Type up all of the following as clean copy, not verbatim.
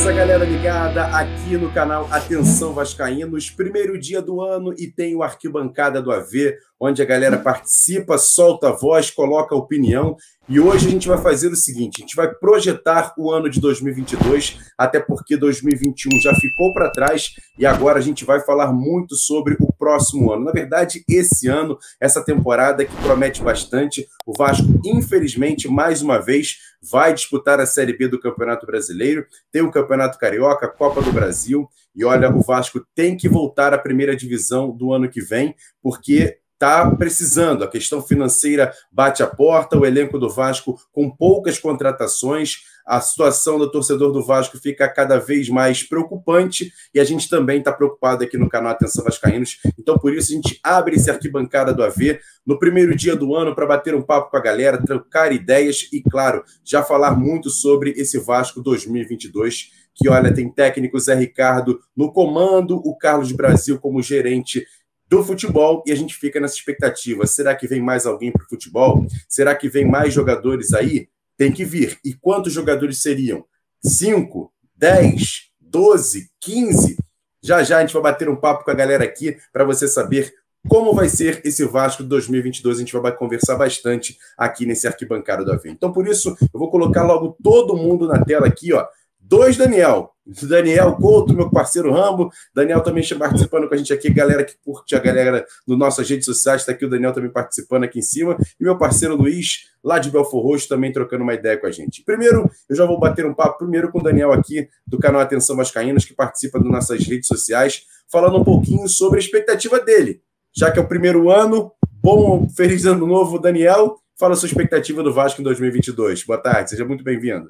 Beleza, galera ligada aqui no canal Atenção Vascaínos, primeiro dia do ano e tem o Arquibancada do AV, onde a galera participa, solta a voz, coloca a opinião. E hoje a gente vai fazer o seguinte, a gente vai projetar o ano de 2022, até porque 2021 já ficou para trás e agora a gente vai falar muito sobre o próximo ano. Na verdade, esse ano, essa temporada que promete bastante, o Vasco, infelizmente, mais uma vez, vai disputar a Série B do Campeonato Brasileiro, tem o Campeonato Carioca, Copa do Brasil, e olha, o Vasco tem que voltar à primeira divisão do ano que vem, porque está precisando, a questão financeira bate a porta, o elenco do Vasco com poucas contratações, a situação do torcedor do Vasco fica cada vez mais preocupante e a gente também está preocupado aqui no canal Atenção Vascaínos, então por isso a gente abre esse Arquibancada do AV no primeiro dia do ano para bater um papo com a galera, trocar ideias e, claro, já falar muito sobre esse Vasco 2022, que, olha, tem técnico Zé Ricardo no comando, o Carlos Brasil como gerente do futebol, e a gente fica nessa expectativa. Será que vem mais alguém para o futebol? Será que vem mais jogadores aí? Tem que vir. E quantos jogadores seriam? 5, 10, 12, 15? Já já a gente vai bater um papo com a galera aqui para você saber como vai ser esse Vasco de 2022. A gente vai conversar bastante aqui nesse Arquibancada do AV. Então, por isso, eu vou colocar logo todo mundo na tela aqui, ó. Daniel Couto, meu parceiro Rambo. Daniel também está participando com a gente aqui, galera que curte a galera das nossas redes sociais, está aqui o Daniel também participando aqui em cima, e meu parceiro Luiz, lá de Belfor Roxo, também trocando uma ideia com a gente. Primeiro, eu já vou bater um papo primeiro com o Daniel aqui, do canal Atenção Vascaínos, que participa das nossas redes sociais, falando um pouquinho sobre a expectativa dele, já que é o primeiro ano. Bom, feliz ano novo, Daniel. Fala a sua expectativa do Vasco em 2022. Boa tarde, seja muito bem-vindo.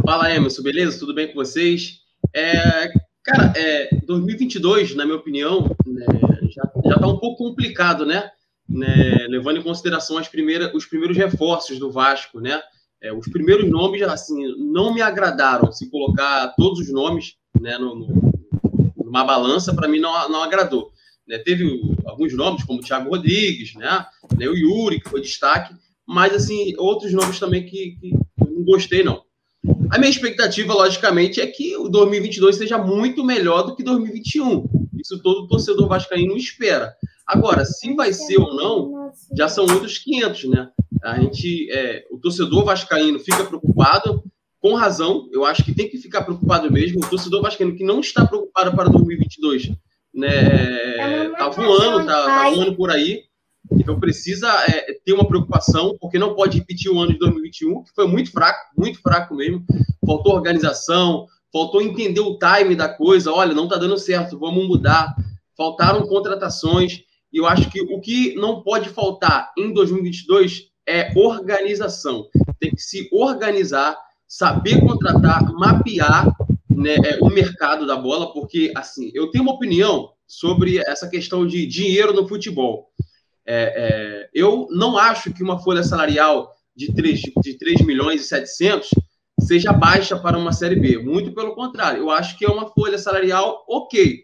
Fala, Emerson, beleza? Tudo bem com vocês? 2022, na minha opinião, né, já está um pouco complicado, né? Levando em consideração os primeiros reforços do Vasco, né? Os primeiros nomes, assim, não me agradaram. Se colocar todos os nomes, né, numa balança, para mim não agradou. Né? Teve alguns nomes, como o Thiago Rodrigues, né? O Yuri, que foi destaque, mas, assim, outros nomes também que eu não gostei, não. A minha expectativa, logicamente, é que o 2022 seja muito melhor do que 2021. Isso todo torcedor vascaíno espera. Agora, se vai ser ou não, já são outros 500, né? O torcedor vascaíno fica preocupado, com razão. Eu acho que tem que ficar preocupado mesmo. O torcedor vascaíno que não está preocupado para 2022, né? Tá voando por aí. Então precisa ter uma preocupação, porque não pode repetir o ano de 2021, que foi muito fraco mesmo. Faltou organização, faltou entender o time da coisa. Olha, não está dando certo, vamos mudar. Faltaram contratações. E eu acho que o que não pode faltar em 2022 é organização. Tem que se organizar, saber contratar, mapear, né, o mercado da bola, porque, assim, eu tenho uma opinião sobre essa questão de dinheiro no futebol. Eu não acho que uma folha salarial de 3 milhões e 700 seja baixa para uma Série B. Muito pelo contrário. Eu acho que é uma folha salarial ok.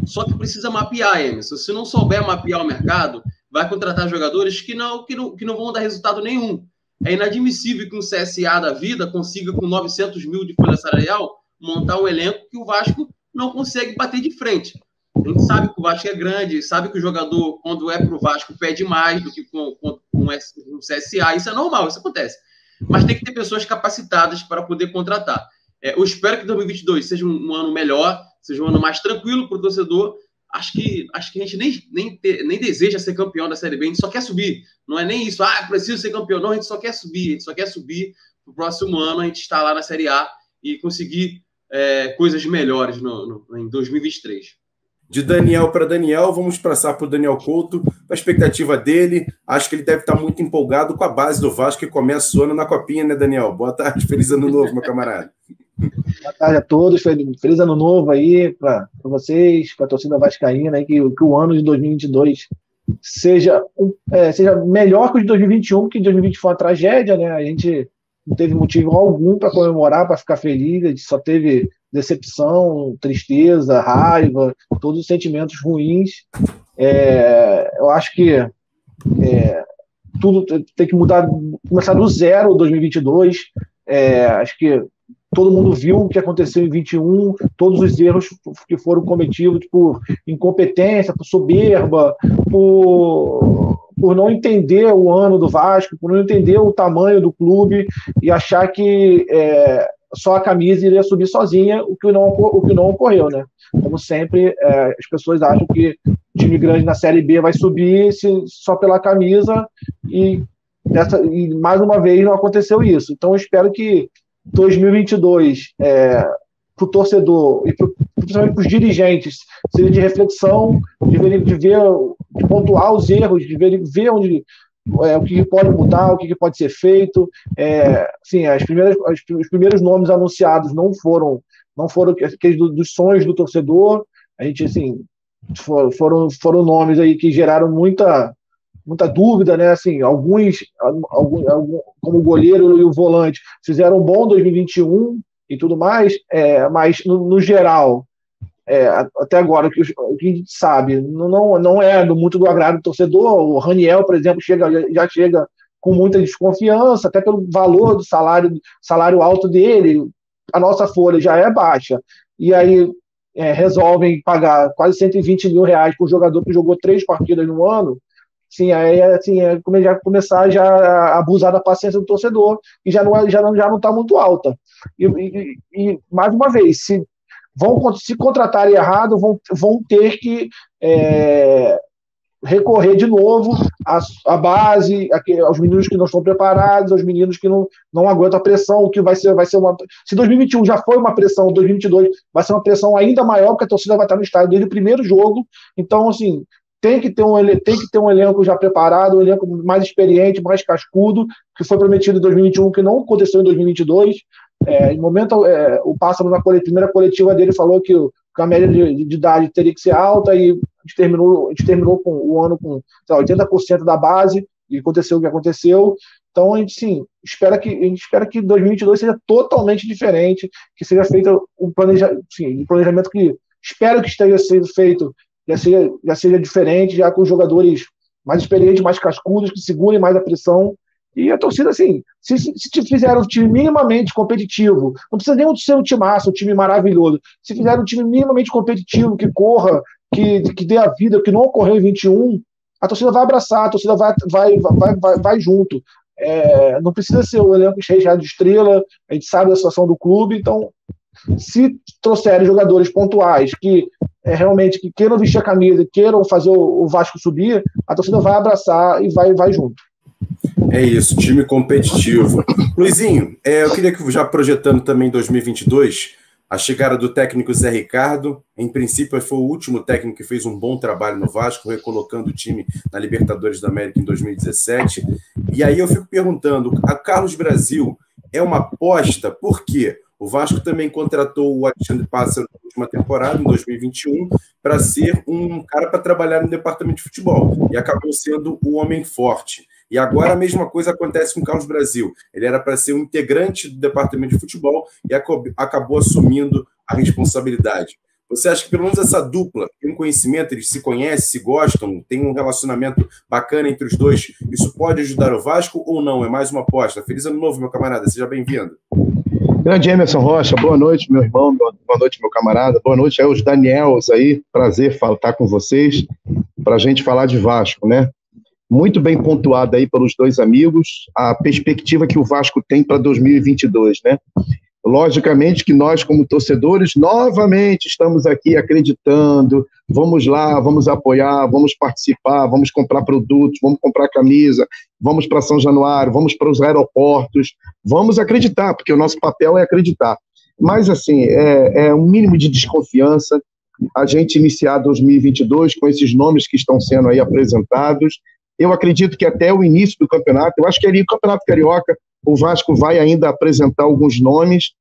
Só que precisa mapear, Emerson. Se não souber mapear o mercado, vai contratar jogadores que não vão dar resultado nenhum. É inadmissível que um CSA da vida consiga, com 900 mil de folha salarial, montar um elenco que o Vasco não consegue bater de frente. A gente sabe que o Vasco é grande, sabe que o jogador, quando é para o Vasco, pede mais do que com um CSA. Isso é normal, isso acontece. Mas tem que ter pessoas capacitadas para poder contratar. Eu espero que 2022 seja um ano melhor, seja um ano mais tranquilo para o torcedor. Acho que a gente nem deseja ser campeão da Série B, a gente só quer subir. Não é nem isso, preciso ser campeão. Não, a gente só quer subir. A gente só quer subir para o próximo ano, a gente estar lá na Série A e conseguir coisas melhores em 2023. De Daniel para Daniel, vamos passar para o Daniel Couto, a expectativa dele. Acho que ele deve estar muito empolgado com a base do Vasco, que começa o ano na Copinha, né, Daniel? Boa tarde, feliz ano novo, meu camarada. Boa tarde a todos, feliz ano novo aí para vocês, para a torcida vascaína, aí, que o ano de 2022 seja melhor que o de 2021, porque 2020 foi uma tragédia, né? A gente não teve motivo algum para comemorar, para ficar feliz, a gente só teve decepção, tristeza, raiva, todos os sentimentos ruins. Eu acho que tudo tem que mudar, começar do zero 2022. Acho que todo mundo viu o que aconteceu em 21, todos os erros que foram cometidos por incompetência, por soberba, por não entender o ano do Vasco, por não entender o tamanho do clube e achar que só a camisa iria subir sozinha, o que não ocorreu, né? Como sempre, as pessoas acham que o time grande na Série B vai subir só pela camisa e mais uma vez não aconteceu isso. Então eu espero que 2022 para o torcedor e principalmente para os dirigentes seja de reflexão, de pontuar os erros, de ver onde o que pode mudar, o que pode ser feito. Assim, os primeiros nomes anunciados não foram aqueles dos sonhos do torcedor. A gente, assim, foram nomes aí que geraram muita dúvida, né? Assim, alguns, como o goleiro e o volante, fizeram um bom 2021 e tudo mais, mas no geral, até agora, o que a gente sabe, não é muito do agrado do torcedor. O Raniel, por exemplo, já chega com muita desconfiança, até pelo valor do salário alto dele. A nossa folha já é baixa, e aí resolvem pagar quase 120 mil reais por jogador que jogou 3 partidas no ano. Sim, aí já começar a abusar da paciência do torcedor, e já não está muito alta. E mais uma vez, se contratarem errado, vão ter que recorrer de novo à base, aos meninos que não estão preparados, aos meninos que não aguentam a pressão, que vai ser uma... Se 2021 já foi uma pressão, 2022 vai ser uma pressão ainda maior, porque a torcida vai estar no estádio desde o primeiro jogo. Então, assim, tem que ter um elenco já preparado, um elenco mais experiente, mais cascudo, que foi prometido em 2021, que não aconteceu em 2022. Em momento, o Pássaro, na primeira coletiva dele, falou que a média de idade teria que ser alta, e a gente terminou com o ano com 80% da base, e aconteceu o que aconteceu. Então, a gente espera que 2022 seja totalmente diferente, que seja feito um planejamento que espero que esteja sendo feito, já seja diferente, já com jogadores mais experientes, mais cascudos, que segurem mais a pressão. E a torcida, assim, se fizer um time minimamente competitivo, não precisa nem ser um timaço, um time maravilhoso, se fizer um time minimamente competitivo, que corra, que dê a vida, que não ocorreu em 21, a torcida vai abraçar, a torcida vai junto. Não precisa ser o elenco recheado de estrela, a gente sabe da situação do clube. Então, se trouxerem jogadores pontuais que realmente que queiram vestir a camisa, queiram fazer o Vasco subir, a torcida vai abraçar e vai junto. É isso, time competitivo. Luizinho, eu queria que, já projetando também 2022, a chegada do técnico Zé Ricardo. Em princípio, foi o último técnico que fez um bom trabalho no Vasco, recolocando o time na Libertadores da América em 2017. E aí eu fico perguntando, a Carlos Brasil é uma aposta? Por quê? O Vasco também contratou o Alexandre Pássaro na última temporada, em 2021, para ser um cara para trabalhar no departamento de futebol. E acabou sendo o homem forte. E agora a mesma coisa acontece com o Carlos Brasil. Ele era para ser um integrante do departamento de futebol e acabou assumindo a responsabilidade. Você acha que pelo menos essa dupla tem um conhecimento, eles se conhecem, se gostam, tem um relacionamento bacana entre os dois? Isso pode ajudar o Vasco ou não? É mais uma aposta. Feliz ano novo, meu camarada. Seja bem-vindo. Grande Emerson Rocha, boa noite, meu irmão, boa noite, meu camarada, boa noite aí os Daniels aí, prazer estar com vocês, para a gente falar de Vasco, né? Muito bem pontuado aí pelos dois amigos, a perspectiva que o Vasco tem para 2022, né? Logicamente que nós, como torcedores, novamente estamos aqui acreditando, vamos lá, vamos apoiar, vamos participar, vamos comprar produtos, vamos comprar camisa, vamos para São Januário, vamos para os aeroportos, vamos acreditar, porque o nosso papel é acreditar. Mas, assim, é um mínimo de desconfiança a gente iniciar 2022 com esses nomes que estão sendo aí apresentados. Eu acredito que até o início do campeonato, eu acho que ali o Campeonato Carioca, o Vasco vai ainda apresentar alguns nomes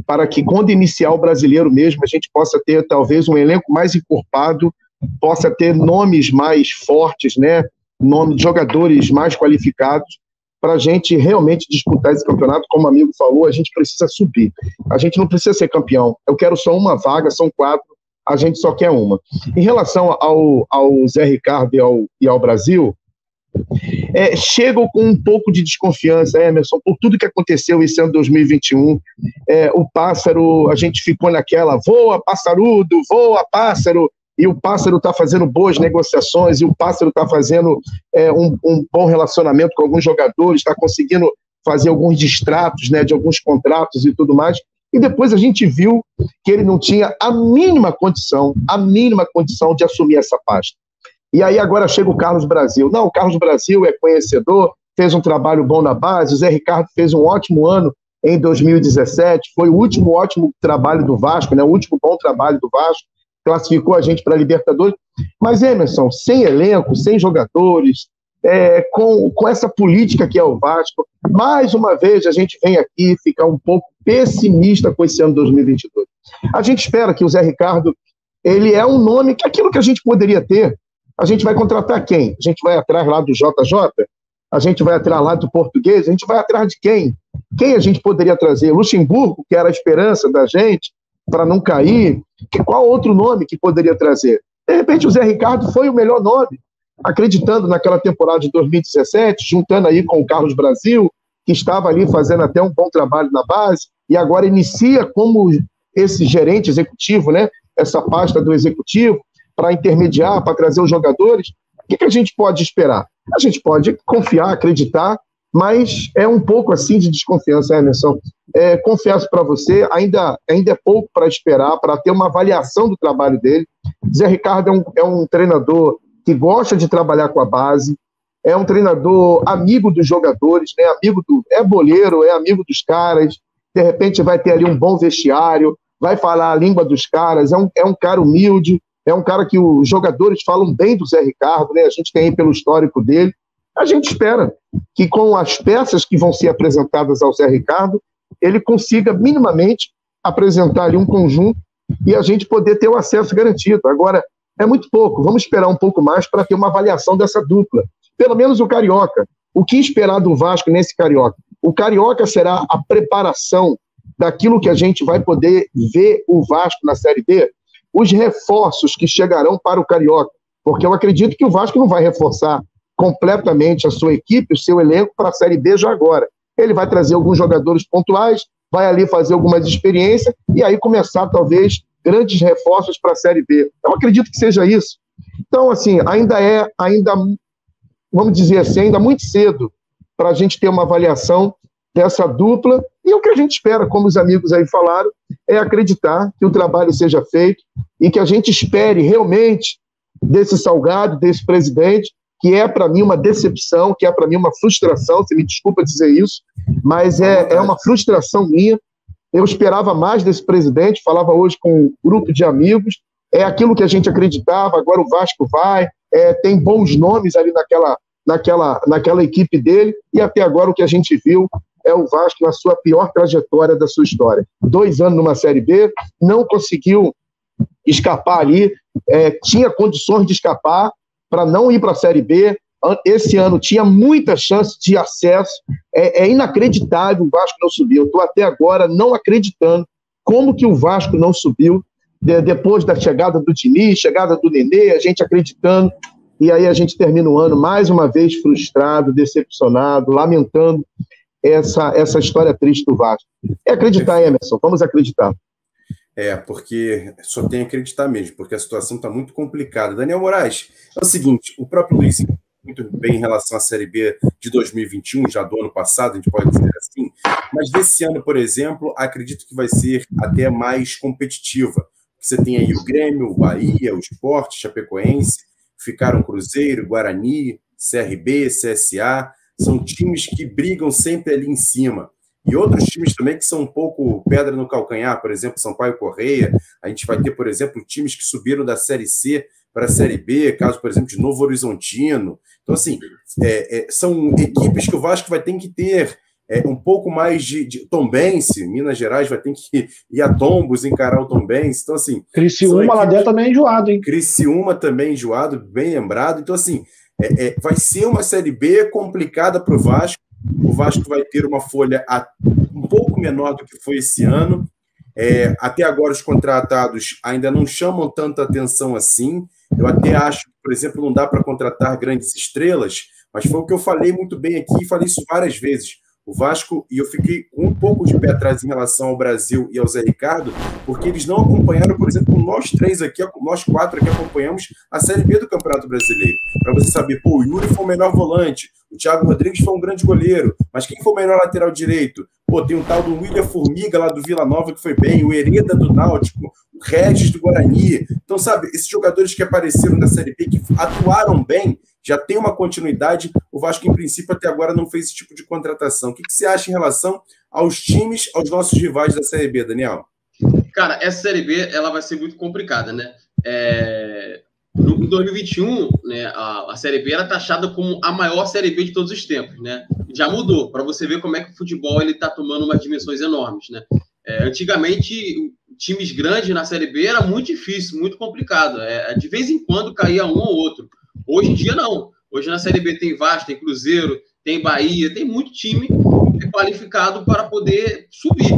para que, quando iniciar o Brasileiro mesmo, a gente possa ter talvez um elenco mais encorpado, possa ter nomes mais fortes, né? Nome de jogadores mais qualificados, para a gente realmente disputar esse campeonato. Como o amigo falou, a gente precisa subir. A gente não precisa ser campeão. Eu quero só uma vaga, são 4, a gente só quer uma. Em relação ao Zé Ricardo e ao Brasil, chegam com um pouco de desconfiança, Emerson, por tudo que aconteceu esse ano de 2021. O Pássaro, a gente ficou naquela, voa, passarudo, voa, pássaro, e o Pássaro está fazendo boas negociações, e o Pássaro está fazendo um bom relacionamento com alguns jogadores, está conseguindo fazer alguns distratos, né, de alguns contratos e tudo mais, e depois a gente viu que ele não tinha a mínima condição de assumir essa pasta. E aí agora chega o Carlos Brasil. Não, o Carlos Brasil é conhecedor, fez um trabalho bom na base, o Zé Ricardo fez um ótimo ano em 2017, foi o último ótimo trabalho do Vasco, né, o último bom trabalho do Vasco, classificou a gente para a Libertadores. Mas, Emerson, sem elenco, sem jogadores, com essa política que é o Vasco, mais uma vez a gente vem aqui ficar um pouco pessimista com esse ano 2022. A gente espera que o Zé Ricardo, ele é um nome, que aquilo que a gente poderia ter. A gente vai contratar quem? A gente vai atrás lá do JJ? A gente vai atrás lá do Português? A gente vai atrás de quem? Quem a gente poderia trazer? Luxemburgo, que era a esperança da gente, para não cair? Qual outro nome que poderia trazer? De repente o Zé Ricardo foi o melhor nome, acreditando naquela temporada de 2017, juntando aí com o Carlos Brasil, que estava ali fazendo até um bom trabalho na base, e agora inicia como esse gerente executivo, né? Essa pasta do executivo, para intermediar, para trazer os jogadores. O que a gente pode esperar? A gente pode confiar, acreditar, mas é um pouco assim de desconfiança, Emerson. Confesso para você, ainda é pouco para esperar, para ter uma avaliação do trabalho dele. Zé Ricardo é um treinador que gosta de trabalhar com a base, é um treinador amigo dos jogadores, né? É boleiro, é amigo dos caras, de repente vai ter ali um bom vestiário, vai falar a língua dos caras, é um cara humilde, é um cara que os jogadores falam bem do Zé Ricardo, né? A gente tem aí pelo histórico dele. A gente espera que com as peças que vão ser apresentadas ao Zé Ricardo, ele consiga minimamente apresentar ali um conjunto e a gente poder ter o acesso garantido. Agora, é muito pouco, vamos esperar um pouco mais para ter uma avaliação dessa dupla. Pelo menos o Carioca. O que esperar do Vasco nesse Carioca? O Carioca será a preparação daquilo que a gente vai poder ver o Vasco na Série B? Os reforços que chegarão para o Carioca, porque eu acredito que o Vasco não vai reforçar completamente a sua equipe, o seu elenco para a Série B já agora. Ele vai trazer alguns jogadores pontuais, vai ali fazer algumas experiências e aí começar talvez grandes reforços para a Série B. Eu acredito que seja isso. Então, assim, ainda vamos dizer assim, ainda muito cedo para a gente ter uma avaliação dessa dupla, e o que a gente espera, como os amigos aí falaram, é acreditar que o trabalho seja feito e que a gente espere realmente desse Salgado, desse presidente, que é para mim uma decepção, que é para mim uma frustração, você me desculpa dizer isso, mas é uma frustração minha. Eu esperava mais desse presidente, falava hoje com um grupo de amigos, é aquilo que a gente acreditava, agora o Vasco vai, tem bons nomes ali naquela equipe dele, e até agora o que a gente viu é o Vasco na sua pior trajetória da sua história. 2 anos numa Série B, não conseguiu escapar ali, tinha condições de escapar para não ir para a Série B. Esse ano tinha muita chance de acesso, é inacreditável o Vasco não subiu. Eu estou até agora não acreditando como que o Vasco não subiu, depois da chegada do Diniz, chegada do Nenê, a gente acreditando, e aí a gente termina o ano mais uma vez frustrado, decepcionado, lamentando essa história triste do Vasco. É acreditar, Emerson, vamos acreditar. Porque só tem que acreditar mesmo, porque a situação está muito complicada. Daniel Moraes, é o seguinte, o próprio Luiz muito bem em relação à Série B de 2021, já do ano passado, a gente pode dizer assim, mas desse ano, por exemplo, acredito que vai ser até mais competitiva. Você tem aí o Grêmio, o Bahia, o Sport, Chapecoense, ficaram Cruzeiro, Guarani, CRB, CSA, são times que brigam sempre ali em cima. E outros times também que são um pouco pedra no calcanhar, por exemplo, Sampaio Correia. A gente vai ter, por exemplo, times que subiram da Série C para a Série B, caso, por exemplo, de Novo Horizontino. Então, assim, são equipes que o Vasco vai ter que ter um pouco mais de Tombense, Minas Gerais vai ter que ir a Tombos, encarar o Tombense. Então, assim... Criciúma lá dentro também é enjoado, hein? Criciúma também enjoado, bem lembrado. Então, assim, vai ser uma Série B complicada para o Vasco. O Vasco vai ter uma folha um pouco menor do que foi esse ano. Até agora, os contratados ainda não chamam tanta atenção assim. Eu até acho que, por exemplo, não dá para contratar grandes estrelas, mas foi o que eu falei muito bem aqui e falei isso várias vezes. O Vasco, e eu fiquei com um pouco de pé atrás em relação ao Brasil e ao Zé Ricardo, porque eles não acompanharam, por exemplo, nós três aqui, nós quatro aqui acompanhamos a Série B do Campeonato Brasileiro. Para você saber, pô, o Yuri foi o melhor volante, o Thiago Rodrigues foi um grande goleiro, mas quem foi o melhor lateral direito? Pô, tem um tal do William Formiga lá do Vila Nova que foi bem, o Hereda do Náutico, o Regis do Guarani. Então, sabe, esses jogadores que apareceram na Série B, que atuaram bem, já tem uma continuidade. O Vasco, em princípio, até agora não fez esse tipo de contratação. O que você acha em relação aos times, aos nossos rivais da Série B, Daniel? Cara, essa Série B ela vai ser muito complicada, né? Em 2021, né, a Série B era taxada como a maior Série B de todos os tempos, né? Já mudou, para você ver como é que o futebol está tomando umas dimensões enormes, né? Antigamente, times grandes na Série B era muito difícil, muito complicado. De vez em quando caía um ou outro. Hoje em dia, não. Hoje na Série B tem Vasco, tem Cruzeiro, tem Bahia, tem muito time qualificado para poder subir.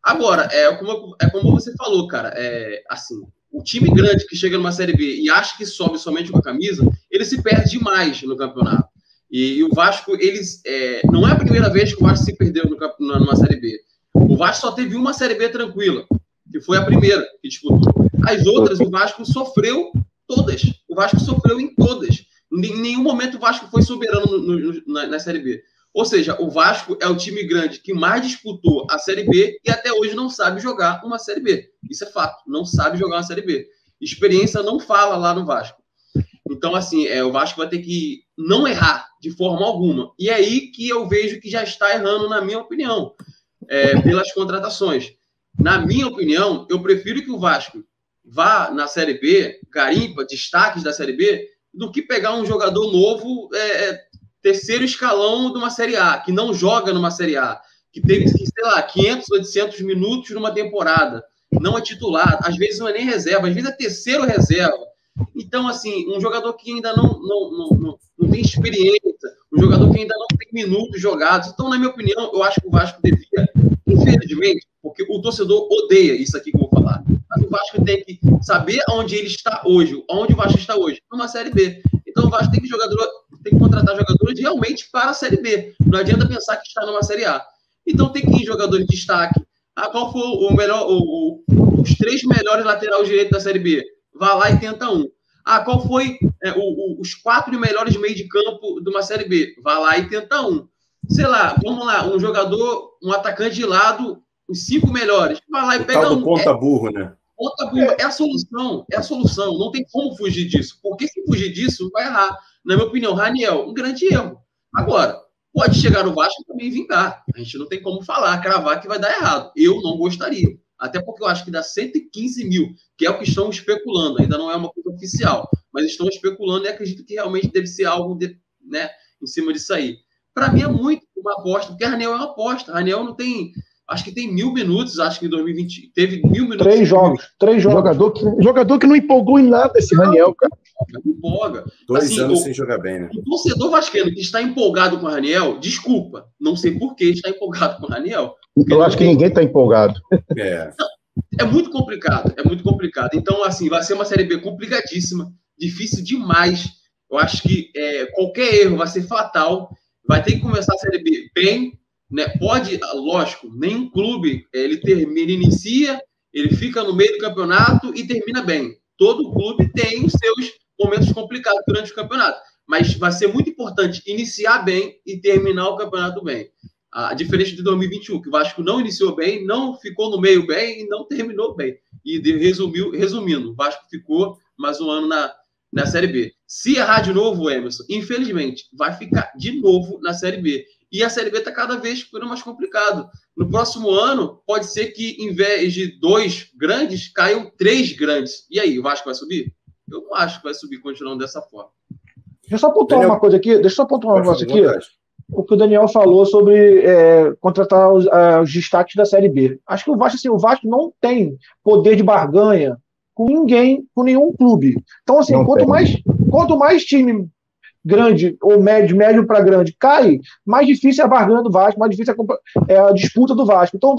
Agora, como você falou, cara, assim, o time grande que chega numa Série B e acha que sobe somente com a camisa, ele se perde demais no campeonato. E o Vasco, não é a primeira vez que o Vasco se perdeu numa Série B. O Vasco só teve uma Série B tranquila, que foi a primeira que disputou. As outras, o Vasco sofreu todas. O Vasco sofreu em todas. Em nenhum momento o Vasco foi soberano na Série B. Ou seja, o Vasco é o time grande que mais disputou a Série B e até hoje não sabe jogar uma Série B. Isso é fato. Não sabe jogar uma Série B. Experiência não fala lá no Vasco. Então, assim, o Vasco vai ter que não errar de forma alguma. E é aí que eu vejo que já está errando, na minha opinião, pelas contratações. Na minha opinião, eu prefiro que o Vasco vá na Série B, garimpa destaques da Série B, do que pegar um jogador novo, terceiro escalão de uma Série A, que não joga numa Série A, que teve, sei lá, 500, 800 minutos numa temporada, não é titular, às vezes não é nem reserva, às vezes é terceiro reserva. Então, assim, um jogador que ainda não tem experiência, um jogador que ainda não tem minutos jogados. Então, na minha opinião, eu acho que o Vasco devia, infelizmente, porque o torcedor odeia isso aqui que eu vou falar, mas o Vasco tem que saber onde ele está hoje, onde o Vasco está hoje, numa Série B. Então, o Vasco tem que contratar jogadores realmente para a Série B. Não adianta pensar que está numa Série A. Então, tem que ir jogadores de destaque. Qual foi o melhor, os 3 melhores laterais direitos da Série B? Vá lá e tenta um. Qual foi os 4 melhores meio de campo de uma Série B? Vá lá e tenta um. Sei lá, vamos lá, um jogador, um atacante de lado, os 5 melhores. Vá lá e pega um. Ponta burro, né? Ponta burro é a solução. Não tem como fugir disso. Porque se fugir disso, vai errar. Na minha opinião, Raniel, um grande erro. Agora, pode chegar no Vasco e também vingar. A gente não tem como cravar que vai dar errado. Eu não gostaria. Até porque eu acho que dá 115 mil, que é o que estão especulando. Ainda não é uma coisa oficial, mas estão especulando e acredito que realmente deve ser algo em cima disso aí. Para mim é muito uma aposta, porque a Raniel é uma aposta. A Raniel não tem... Acho que tem 1.000 minutos, acho que em 2020 teve 1.000 minutos. 3 jogos. Jogador que não empolgou em nada esse Raniel, cara. Empolga. 2 assim, anos sem jogar bem, né? O torcedor vascaíno que está empolgado com o Raniel, desculpa, não sei por que está empolgado com o Raniel. Eu acho que ninguém está empolgado. É muito complicado, Então, assim, vai ser uma Série B complicadíssima, difícil demais. Eu acho que qualquer erro vai ser fatal. Vai ter que começar a Série B bem, né? Pode, lógico, nenhum clube ele inicia, ele fica no meio do campeonato e termina bem. Todo clube tem os seus momentos complicados durante o campeonato, mas vai ser muito importante iniciar bem e terminar o campeonato bem. Diferente de 2021, que o Vasco não iniciou bem, não ficou no meio bem e não terminou bem. E resumindo, o Vasco ficou mais um ano na Série B. Se errar de novo, Emerson, infelizmente, vai ficar de novo na Série B. E a Série B está cada vez ficando mais complicado. No próximo ano, pode ser que, em vez de 2 grandes, caiam 3 grandes. E aí, o Vasco vai subir? Eu não acho que vai subir continuando dessa forma. Deixa eu só pontuar uma coisa aqui. O que o Daniel falou sobre contratar os destaques da Série B. Acho que o Vasco não tem poder de barganha com ninguém, com nenhum clube. Então, assim, quanto mais time grande ou médio para grande cai, mais difícil é a barganha do Vasco, mais difícil é a disputa do Vasco. Então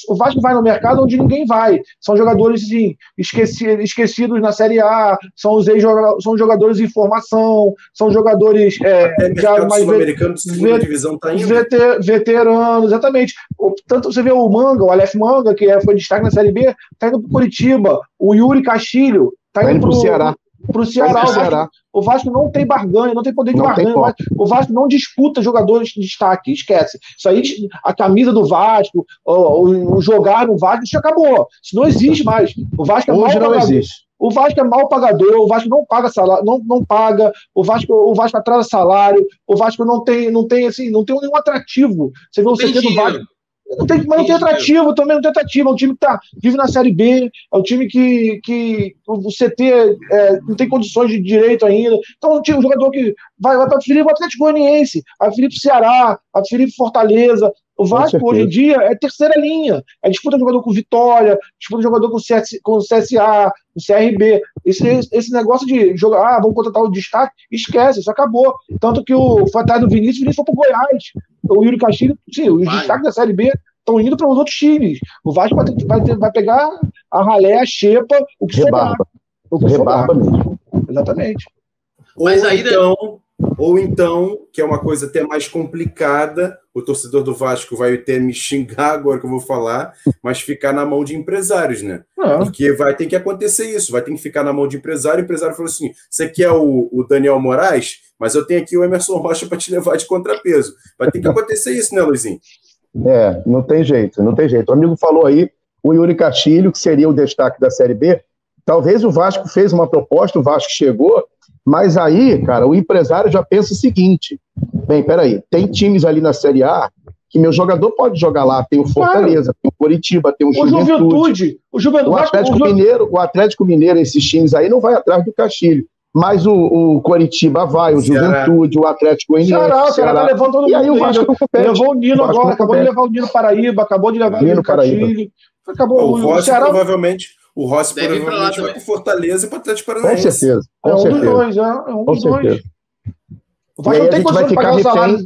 o Vasco vai no mercado onde ninguém vai. São jogadores assim, esquecidos na Série A, são jogadores em formação, são jogadores já mais sul-americano de segunda divisão tá indo. Veteranos, exatamente. Tanto você vê o Manga, o Aleph Manga, que foi destaque na Série B, tá indo para o Curitiba. O Yuri Castilho tá indo para o Ceará. Pro Ceará. O Vasco não tem barganha, não tem poder de barganha. O Vasco não disputa jogadores de destaque, esquece. Isso aí, a camisa do Vasco, o jogar no Vasco, isso acabou. Isso não existe mais. O Vasco é hoje não existe. O Vasco é mal pagador, o Vasco não paga salário, não paga, o Vasco atrasa salário, o Vasco não tem nenhum atrativo. Você vê o CT do Vasco. Mas não tem atrativo, também não tem atrativo. É um time que vive na Série B, é um time que o CT não tem condições de direito ainda. Então, um jogador que vai preferir o Atlético Goianiense, vai preferir o Ceará, vai preferir o Fortaleza. O Vasco, hoje em dia, é terceira linha. É disputa jogador com Vitória, disputa jogador com o CSA, com o CRB. Esse negócio de jogar, vamos contratar o destaque, esquece, isso acabou. Tanto que foi atrás do Vinícius foi para o Goiás. O Yuri Castilho, sim, os destaques da Série B estão indo para os outros times. O Vasco vai pegar a ralé, a xepa, o que sobrar. Rebarba mesmo. Exatamente. Mas Ou então, que é uma coisa até mais complicada, o torcedor do Vasco vai até me xingar agora que eu vou falar, mas ficar na mão de empresários, né? Porque vai ter que acontecer isso, vai ter que ficar na mão de empresário. O empresário falou assim: você quer o Daniel Moraes? Mas eu tenho aqui o Emerson Rocha para te levar de contrapeso. Vai ter que acontecer isso, né, Luizinho? Não tem jeito, não tem jeito. O amigo falou aí, o Yuri Castilho, que seria o destaque da Série B. Talvez o Vasco fez uma proposta, o Vasco chegou, mas aí, cara, o empresário já pensa o seguinte: bem, peraí, tem times ali na Série A que meu jogador pode jogar lá. Tem o Fortaleza, tem o Coritiba, tem o Juventude. O Atlético Mineiro, esses times aí não vai atrás do Castilho. Mas o Coritiba vai, o Juventude, o Atlético Goianiense. O Ceará tá levando todo mundo. E aí o Vasco não compete. Levou o Nino agora, acabou de levar o Nino Paraíba, acabou de levar o Nino Castilho. Acabou o Ceará. O Rossi provavelmente vai para Fortaleza e para o Atlético Paranaense. Com certeza. Um dos dois. Um dos dois. O Vasco não tem condição de pagar o salário.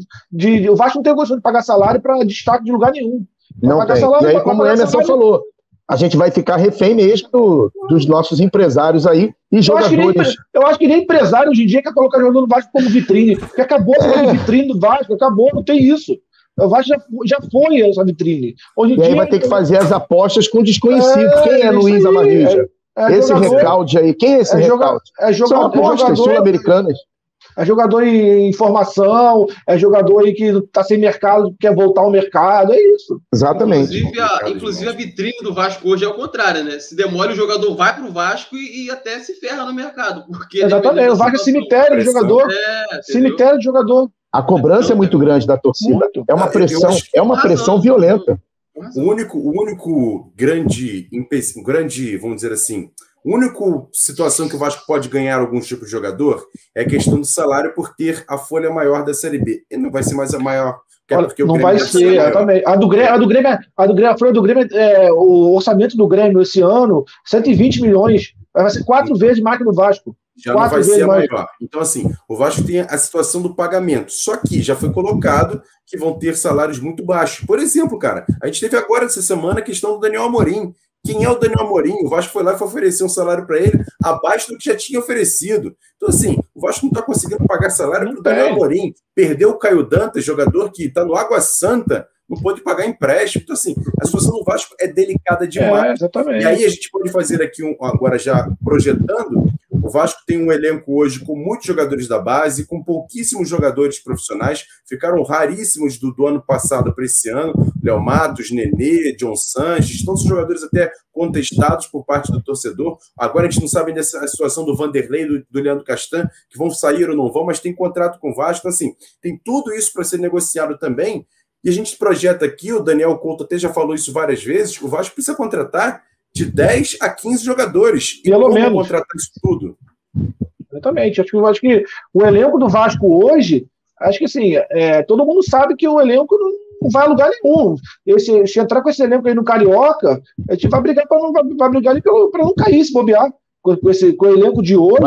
O Vasco não tem condição de pagar salário para destaque de lugar nenhum. Não tem. E aí, como o Emerson falou, a gente vai ficar refém mesmo dos nossos empresários aí e jogadores. Eu acho que nem empresário hoje em dia quer colocar jogador do Vasco como vitrine. Porque acabou a vitrine do Vasco, acabou, não tem isso. O Vasco já foi essa vitrine. Hoje em e aí vai ter que fazer as apostas com desconhecido. Quem é Luiz Amarrija? Esse recalde aí. Quem é esse recalde? São apostas sul-americanas. É jogador em formação, é jogador aí que está sem mercado, quer voltar ao mercado, é isso. Exatamente. Inclusive a vitrine do Vasco hoje é o contrário, né? Se demora, o jogador vai para o Vasco e até se ferra no mercado. Porque exatamente, o Vasco é cemitério de jogador. Cemitério de jogador. A cobrança é muito grande da torcida. Muito. É uma pressão violenta. O único grande, vamos dizer assim, a única situação que o Vasco pode ganhar algum tipo de jogador é a questão do salário por ter a folha maior da Série B. E não vai ser mais a maior. Porque não vai ser, exatamente. A folha do Grêmio, o orçamento do Grêmio esse ano, 120 milhões. Vai ser 4 vezes mais que no Vasco. Já não vai ser a maior. Então, assim, o Vasco tem a situação do pagamento. Só que já foi colocado que vão ter salários muito baixos. Por exemplo, cara, a gente teve agora essa semana a questão do Daniel Amorim. Quem é o Daniel Amorim? O Vasco foi lá e foi oferecer um salário para ele abaixo do que já tinha oferecido. Então, assim, o Vasco não está conseguindo pagar salário para o Daniel Amorim. Perdeu o Caio Dantas, jogador que está no Água Santa, não pode pagar empréstimo. Então, assim, a situação do Vasco é delicada demais. Exatamente. E aí a gente pode fazer aqui, agora já projetando, o Vasco tem um elenco hoje com muitos jogadores da base, com pouquíssimos jogadores profissionais, ficaram raríssimos do ano passado para esse ano, Léo Matos, Nenê, John Sanches, todos os jogadores até contestados por parte do torcedor. Agora a gente não sabe dessa situação do Vanderlei e do Leandro Castan, que vão sair ou não vão, mas tem contrato com o Vasco. Então, assim, tem tudo isso para ser negociado também. E a gente projeta aqui, o Daniel Couto até já falou isso várias vezes, o Vasco precisa contratar de 10 a 15 jogadores. E pelo menos contratar isso tudo. Exatamente. Acho que o elenco do Vasco hoje, acho que assim, todo mundo sabe que o elenco não vai a lugar nenhum. Se entrar com esse elenco aí no Carioca, a gente vai brigar para não cair, se bobear. com o elenco de hoje...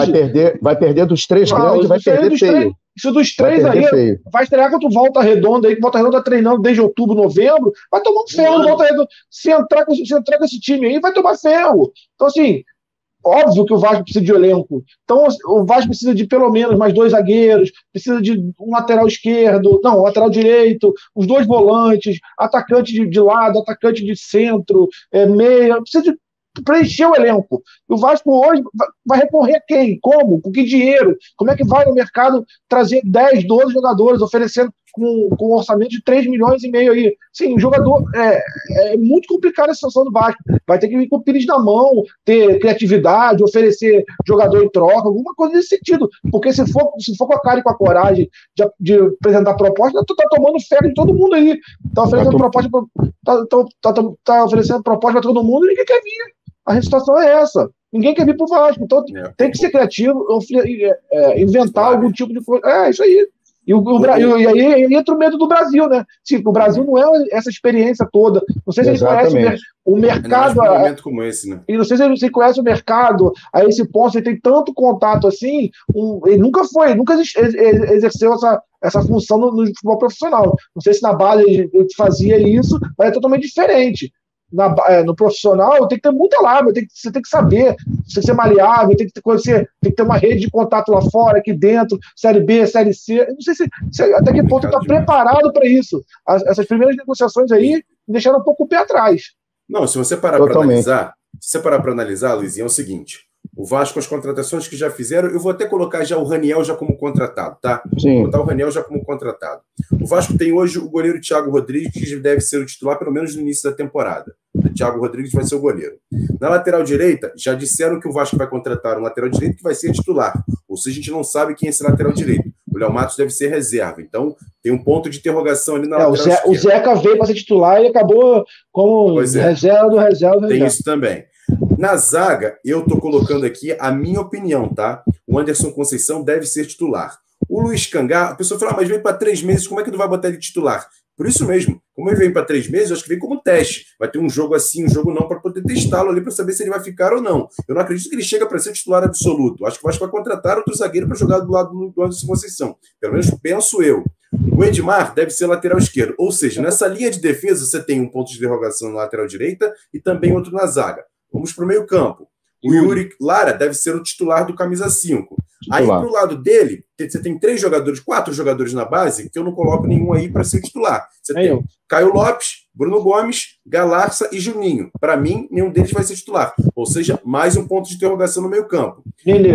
Vai perder dos 3 grandes, vai perder feio. Isso dos 3 aí, vai estrear contra o Volta Redonda aí, que o Volta Redonda tá treinando desde outubro, novembro, vai tomar um ferro no Volta Redonda. Se entrar com esse time aí, vai tomar ferro. Então, assim, óbvio que o Vasco precisa de elenco. Então, o Vasco precisa de pelo menos mais 2 zagueiros, precisa de um lateral esquerdo, não, um lateral direito, os 2 volantes, atacante de lado, atacante de centro, meia, precisa de preencher o elenco. E o Vasco hoje vai recorrer a quem? Como? Com que dinheiro? Como é que vai no mercado trazer 10, 12 jogadores, oferecendo com um orçamento de 3,5 milhões aí? Sim, o jogador é muito complicado a situação do Vasco. Vai ter que vir com o Pires na mão, ter criatividade, oferecer jogador em troca, alguma coisa nesse sentido. Porque se for com a cara e com a coragem de apresentar proposta, tu tá tomando ferro de todo mundo aí. Tá oferecendo proposta tá oferecendo proposta para todo mundo e ninguém quer vir. A situação é essa. Ninguém quer vir pro Vasco. Então tem que ser criativo, inventar algum tipo de coisa. É isso aí. E aí entra o medo do Brasil, né? Tipo, o Brasil não é essa experiência toda. Não sei se ele conhece o mercado. Um momento como esse, né? E não sei se ele conhece o mercado a esse ponto, ele tem tanto contato assim. Ele nunca exerceu essa função no futebol profissional. Não sei se na base ele fazia isso, mas é totalmente diferente. No profissional tem que ter muita lábia, você tem que saber, você tem que ser maleável, tem que ter uma rede de contato lá fora, aqui dentro, Série B, Série C. Eu não sei se até que ponto está preparado para isso. Essas primeiras negociações aí me deixaram um pouco o pé atrás. Não, se você parar para analisar, Luizinho, é o seguinte: o Vasco, as contratações que já fizeram, eu vou até colocar já o Raniel já como contratado, tá? Sim. Vou botar o Raniel já como contratado. O Vasco tem hoje o goleiro Thiago Rodrigues, que deve ser o titular pelo menos no início da temporada. O Thiago Rodrigues vai ser o goleiro. Na lateral direita, já disseram que o Vasco vai contratar um lateral direito que vai ser titular. Ou seja, a gente não sabe quem é esse lateral direito. O Léo Matos deve ser reserva. Então, tem um ponto de interrogação ali na lateral esquerda. O Zeca veio para ser titular e acabou como reserva do reserva. Tem isso também. Na zaga, eu estou colocando aqui a minha opinião, tá? O Anderson Conceição deve ser titular. O Luiz Cangá, a pessoa fala, mas veio para 3 meses, como é que tu vai botar ele titular? Por isso mesmo, como ele veio para 3 meses, eu acho que veio como teste. Vai ter um jogo assim, um jogo não, para poder testá-lo ali, para saber se ele vai ficar ou não. Eu não acredito que ele chega para ser titular absoluto. Acho que o Vasco vai contratar outro zagueiro para jogar do lado do Anderson Conceição. Pelo menos penso eu. O Edmar deve ser lateral esquerdo. Ou seja, nessa linha de defesa, você tem um ponto de interrogação na lateral direita e também outro na zaga. Vamos para o meio campo. O Yuri Lara deve ser o titular do camisa 5. Aí, para o lado dele, você tem 4 jogadores na base, que eu não coloco nenhum aí para ser titular. Você tem Caio Lopes, Bruno Gomes, Galarça e Juninho. Para mim, nenhum deles vai ser titular. Ou seja, mais um ponto de interrogação no meio campo.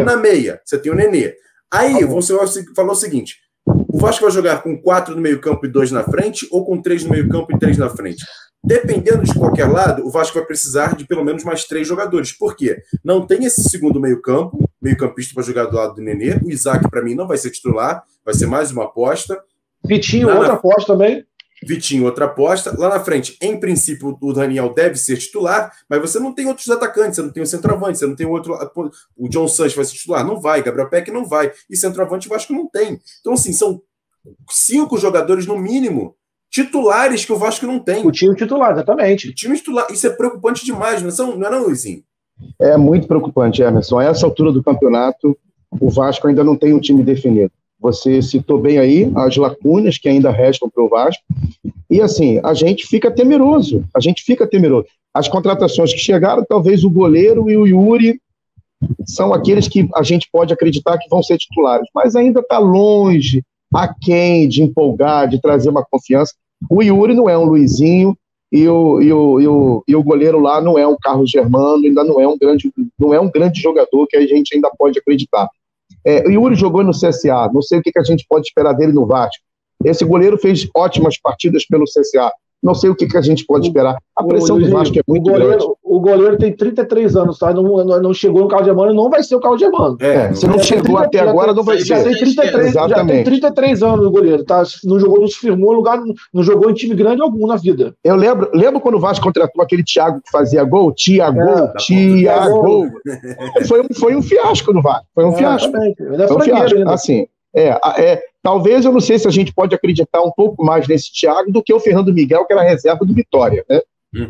Na meia, você tem o Nenê. Aí, você falou o seguinte: o Vasco vai jogar com 4 no meio campo e 2 na frente, ou com 3 no meio campo e 3 na frente? Dependendo de qualquer lado, o Vasco vai precisar de pelo menos mais 3 jogadores. Por quê? Não tem esse segundo meio-campista para jogar do lado do Nenê. O Isaac, para mim, não vai ser titular, vai ser mais uma aposta. Vitinho, outra aposta também. Vitinho, outra aposta. Lá na frente, em princípio, o Daniel deve ser titular, mas você não tem outros atacantes, você não tem o centroavante, você não tem o outro. O John Sanches vai ser titular? Não vai. Gabriel Peck não vai. E centroavante o Vasco não tem. Então, assim, são 5 jogadores no mínimo titulares que o Vasco não tem. O time titular, exatamente. O time titular. Isso é preocupante demais, não é, Luizinho? É muito preocupante, Emerson. A essa altura do campeonato, o Vasco ainda não tem um time definido. Você citou bem aí as lacunas que ainda restam para o Vasco. E, assim, a gente fica temeroso. As contratações que chegaram, talvez o goleiro e o Yuri são aqueles que a gente pode acreditar que vão ser titulares. Mas ainda está longe, aquém de empolgar, de trazer uma confiança. O Yuri não é um Luizinho e o goleiro lá não é um Carlos Germano, ainda não é um grande jogador que a gente ainda pode acreditar. O Yuri jogou no CSA, não sei o que a gente pode esperar dele no Vasco. Esse goleiro fez ótimas partidas pelo CSA. Não sei o que a gente pode esperar. A pressão do Vasco é muito grande. O goleiro tem 33 anos, tá? Não chegou no Carlos Germano, não vai ser o Carlos Germano. Se não chegou até agora, não vai ser. Já tem 33 anos o goleiro, tá? Não jogou, não se firmou em lugar, não jogou em time grande algum na vida. Eu lembro quando o Vasco contratou aquele Thiago que fazia gol? Thiago. Foi um fiasco no Vasco. Foi um fiasco. Foi um fiasco. Assim, talvez, eu não sei se a gente pode acreditar um pouco mais nesse Thiago do que o Fernando Miguel, que era reserva do Vitória, né?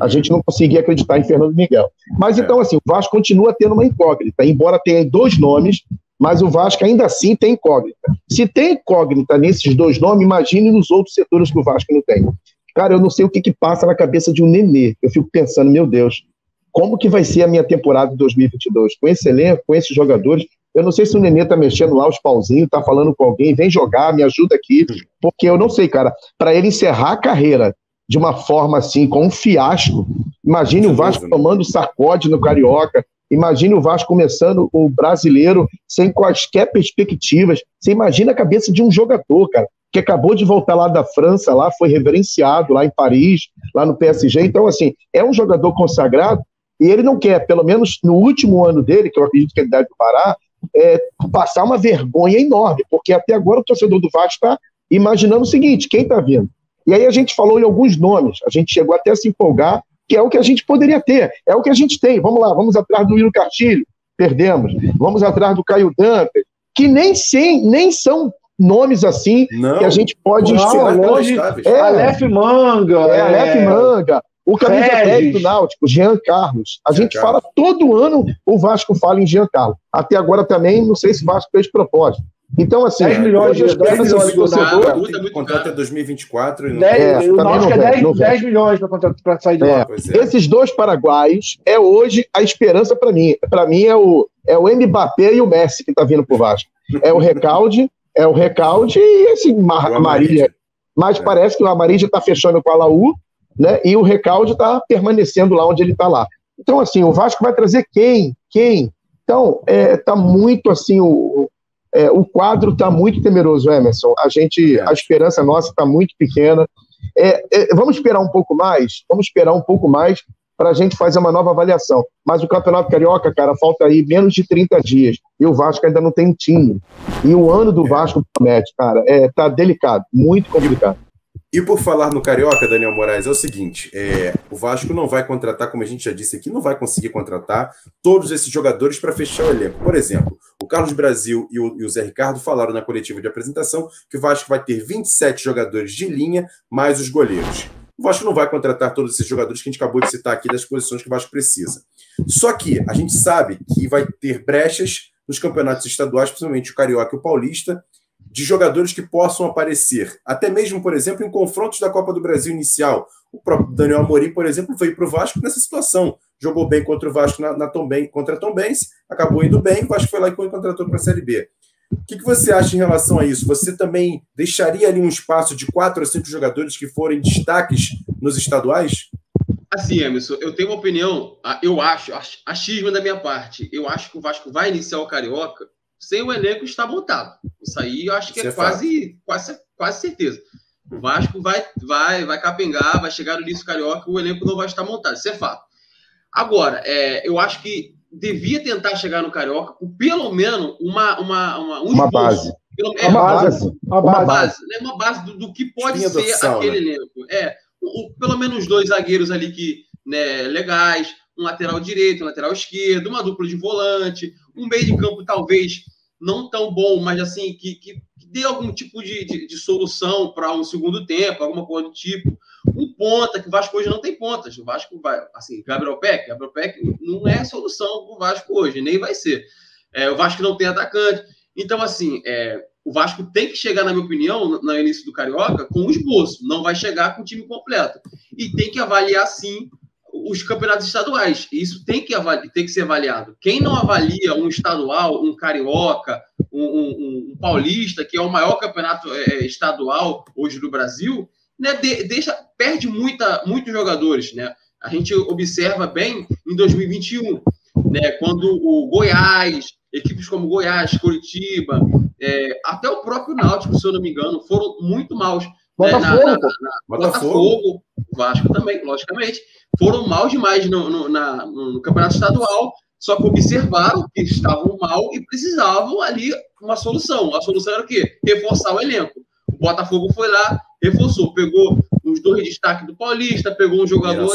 A gente não conseguia acreditar em Fernando Miguel. Mas então, assim, o Vasco continua tendo uma incógnita, embora tenha 2 nomes, mas o Vasco ainda assim tem incógnita. Se tem incógnita nesses 2 nomes, imagine nos outros setores que o Vasco não tem. Cara, eu não sei o que passa na cabeça de um Nenê. Eu fico pensando, meu Deus, como que vai ser a minha temporada de 2022? Com esse elenco, com esses jogadores, eu não sei se o Nenê tá mexendo lá os pauzinhos, tá falando com alguém, vem jogar, me ajuda aqui, porque eu não sei, cara, para ele encerrar a carreira de uma forma assim, com um fiasco, imagine o Vasco tomando sacode no Carioca, imagine o Vasco começando o Brasileiro sem quaisquer perspectivas, você imagina a cabeça de um jogador, cara, que acabou de voltar lá da França, lá foi reverenciado, lá em Paris, lá no PSG, então assim, é um jogador consagrado, e ele não quer, pelo menos no último ano dele, que eu acredito que ele deve parar, passar uma vergonha enorme, porque até agora o torcedor do Vasco está imaginando o seguinte, quem está vindo? E aí a gente falou em alguns nomes, a gente chegou até a se empolgar, que é o que a gente poderia ter, é o que a gente tem, vamos lá, vamos atrás do Willian Castilho, perdemos, vamos atrás do Caio Damper, que nem são nomes assim que a gente pode esperar. Aleph Manga. Aleph Manga. O camisa 10 do Náutico, Jean Carlos. A gente fala todo ano, o Vasco fala em Jean Carlos. Até agora também, não sei se o Vasco fez propósito. Então, assim, 10 milhões de torcedor. O contrato é 2024. E o Náutico é 10 milhões para sair de lá. Esses 2 paraguaios é hoje a esperança para mim. Para mim é o Mbappé e o Messi que está vindo para o Vasco. É o Recalde e esse Marília. Mas parece que o Amarília está fechando com a Laú, né? E o Recalde está permanecendo lá onde ele está lá. Então, assim, o Vasco vai trazer quem? Então, está muito assim, o quadro está muito temeroso, Emerson. A esperança nossa está muito pequena. Vamos esperar um pouco mais? Para a gente fazer uma nova avaliação. Mas o Campeonato Carioca, cara, falta aí menos de 30 dias. E o Vasco ainda não tem time. E o ano do Vasco promete, cara. Tá delicado, muito complicado. E por falar no Carioca, Daniel Moraes, é o seguinte, o Vasco não vai contratar, como a gente já disse aqui, não vai conseguir contratar todos esses jogadores para fechar o elenco. Por exemplo, o Carlos Brasil e o Zé Ricardo falaram na coletiva de apresentação que o Vasco vai ter 27 jogadores de linha, mais os goleiros. O Vasco não vai contratar todos esses jogadores que a gente acabou de citar aqui das posições que o Vasco precisa. Só que a gente sabe que vai ter brechas nos campeonatos estaduais, principalmente o Carioca e o Paulista, de jogadores que possam aparecer, até mesmo, por exemplo, em confrontos da Copa do Brasil inicial. O próprio Daniel Amorim, por exemplo, veio para o Vasco nessa situação. Jogou bem contra o Vasco contra a Tombense, acabou indo bem, o Vasco foi lá e contratou para a Série B. O que você acha em relação a isso? Você também deixaria ali um espaço de 4 ou 5 jogadores que forem destaques nos estaduais? Assim, Emerson, eu tenho uma opinião, eu acho, achismo da minha parte, eu acho que o Vasco vai iniciar o Carioca sem o elenco estar montado. Isso aí eu acho que é quase certeza. O Vasco vai capengar, vai chegar no início Carioca, o elenco não vai estar montado, isso é fato. Agora, eu acho que devia tentar chegar no Carioca com pelo menos uma base. Uma base do que pode ser opção, aquele elenco. Pelo menos 2 zagueiros ali que, né, legais, um lateral direito, um lateral esquerdo, uma dupla de volante, um meio de campo talvez não tão bom, mas assim, que dê algum tipo de solução para um segundo tempo, alguma coisa do tipo. Um ponta, que o Vasco hoje não tem pontas. O Vasco vai, assim, Gabriel Peck não é solução para o Vasco hoje, nem vai ser. O Vasco não tem atacante. Então, assim, o Vasco tem que chegar, na minha opinião, no início do Carioca, com um esboço. Não vai chegar com o time completo. E tem que avaliar, sim, os campeonatos estaduais. Isso tem que ser avaliado. Quem não avalia um estadual, um carioca, um paulista, que é o maior campeonato estadual hoje do Brasil, né, perde muitos jogadores. Né? A gente observa bem em 2021, né, quando o Goiás, equipes como Goiás, Coritiba, até o próprio Náutico, se eu não me engano, foram muito maus. Botafogo, Vasco também, logicamente, foram mal demais no campeonato estadual, só que observaram que estavam mal e precisavam ali uma solução. A solução era o quê? Reforçar o elenco. O Botafogo foi lá, reforçou, pegou os 2 destaques do Paulista, pegou um jogador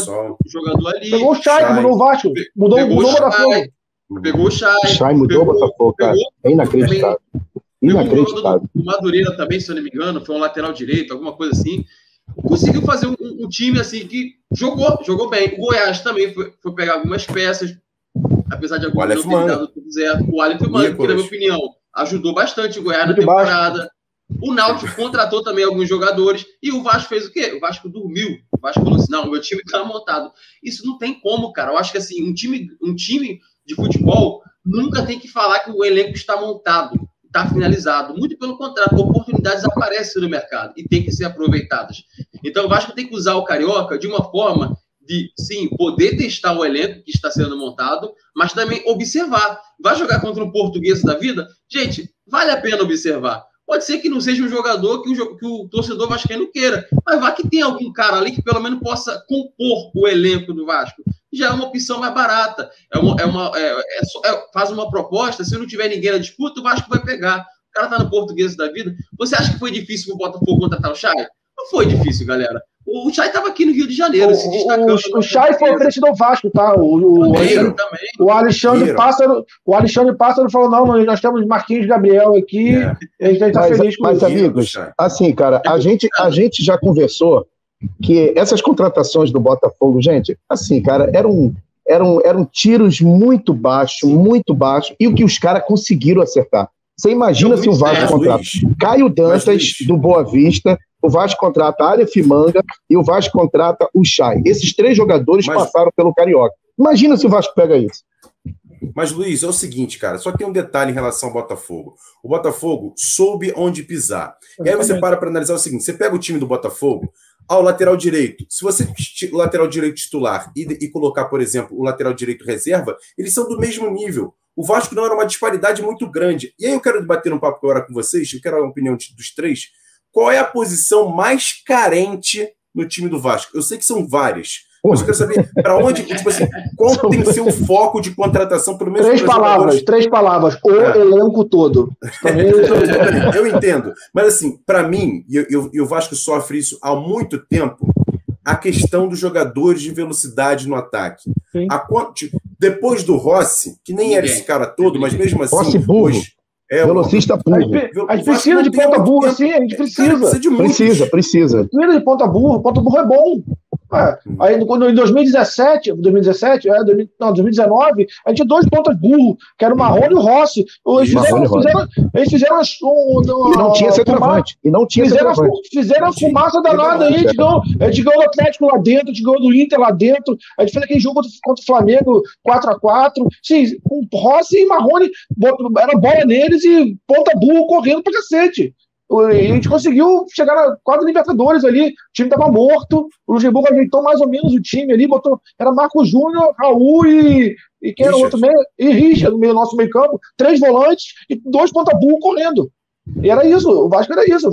ali. Pegou o Chay, mudou o Vasco, mudou o Botafogo. Pegou o Chay. Mudou o Botafogo, cara. É inacreditável. O Madureira também, se eu não me engano, foi um lateral direito, alguma coisa assim. conseguiu fazer um time assim que jogou bem. O Goiás também foi pegar algumas peças, apesar de alguns não terem dado tudo certo. O Aleph Manga, que na minha opinião ajudou bastante o Goiás na temporada. O Náutico contratou também alguns jogadores. E o Vasco fez o quê? O Vasco dormiu. O Vasco falou assim, não, meu time tá montado. Isso não tem como, cara. Eu acho que assim, um time de futebol nunca tem que falar que o elenco está montado, está finalizado. Muito pelo contrário, oportunidades aparecem no mercado e tem que ser aproveitadas. Então o Vasco tem que usar o Carioca de uma forma de, sim, poder testar o elenco que está sendo montado, mas também observar. Vai jogar contra um Português da vida? Gente, vale a pena observar. Pode ser que não seja um jogador que o torcedor vascaíno queira, mas vai que tem algum cara ali que pelo menos possa compor o elenco do Vasco. Já é uma opção mais barata. Faz uma proposta, se não tiver ninguém na disputa, o Vasco vai pegar. O cara tá no Português da vida. Você acha que foi difícil pro Botafogo contratar o Chay? Não foi difícil, galera. O Chay estava aqui no Rio de Janeiro, se destacando. O Chay foi oferecido ao Vasco, tá? O Alexandre Pássaro falou, não, nós temos Marquinhos Gabriel aqui, a gente está feliz com isso. Mas, amigos, assim, cara, a gente já conversou que essas contratações do Botafogo, gente, assim, cara, eram tiros muito baixos, e o que os caras conseguiram acertar. Você imagina se o Vasco contrata Caio Dantas, do Boa Vista, o Vasco contrata Aleph Manga e o Vasco contrata o Chay. Esses 3 jogadores passaram pelo Carioca. Imagina se o Vasco pega isso. Mas, Luiz, é o seguinte, cara, só tem um detalhe em relação ao Botafogo. O Botafogo soube onde pisar. E aí você para analisar o seguinte, você pega o time do Botafogo, o lateral direito. Se você o lateral direito titular e colocar, por exemplo, o lateral direito reserva, eles são do mesmo nível. O Vasco não era uma disparidade muito grande. E aí eu quero debater um papo agora com vocês, eu quero a opinião dos 3. Qual é a posição mais carente no time do Vasco? Eu sei que são várias, mas eu quero saber para onde, tipo assim, qual tem que ser o foco de contratação, pelo menos... 3 palavras, o elenco todo. Eu entendo, mas assim, para mim, e o Vasco sofre isso há muito tempo, a questão dos jogadores de velocidade no ataque. Depois do Rossi, que nem era esse cara todo, mas mesmo assim... Rossi burro. Velocista burro. A gente precisa de ponta burro, assim, a gente precisa. Precisa de ponta burro é bom. Aí, quando em 2019, a gente tinha 2 pontas burro, que era o Marrone e o Rossi. Eles fizeram e não tinha centroavante. Fizeram a fumaça danada aí. A gente ganhou do Atlético lá dentro, a gente ganhou do Inter lá dentro. A gente fez aquele jogo contra o Flamengo 4-4. Sim, com Rossi e Marrone, era bola neles e ponta burro correndo pra cacete. A gente conseguiu chegar a 4 Libertadores ali, o time estava morto, o Luxemburgo ajeitou mais ou menos o time ali, era Marco Júnior, Raul e quem era o outro meio? E Richard, no nosso meio campo, 3 volantes e 2 ponta-burro correndo. E era isso, o Vasco era isso, o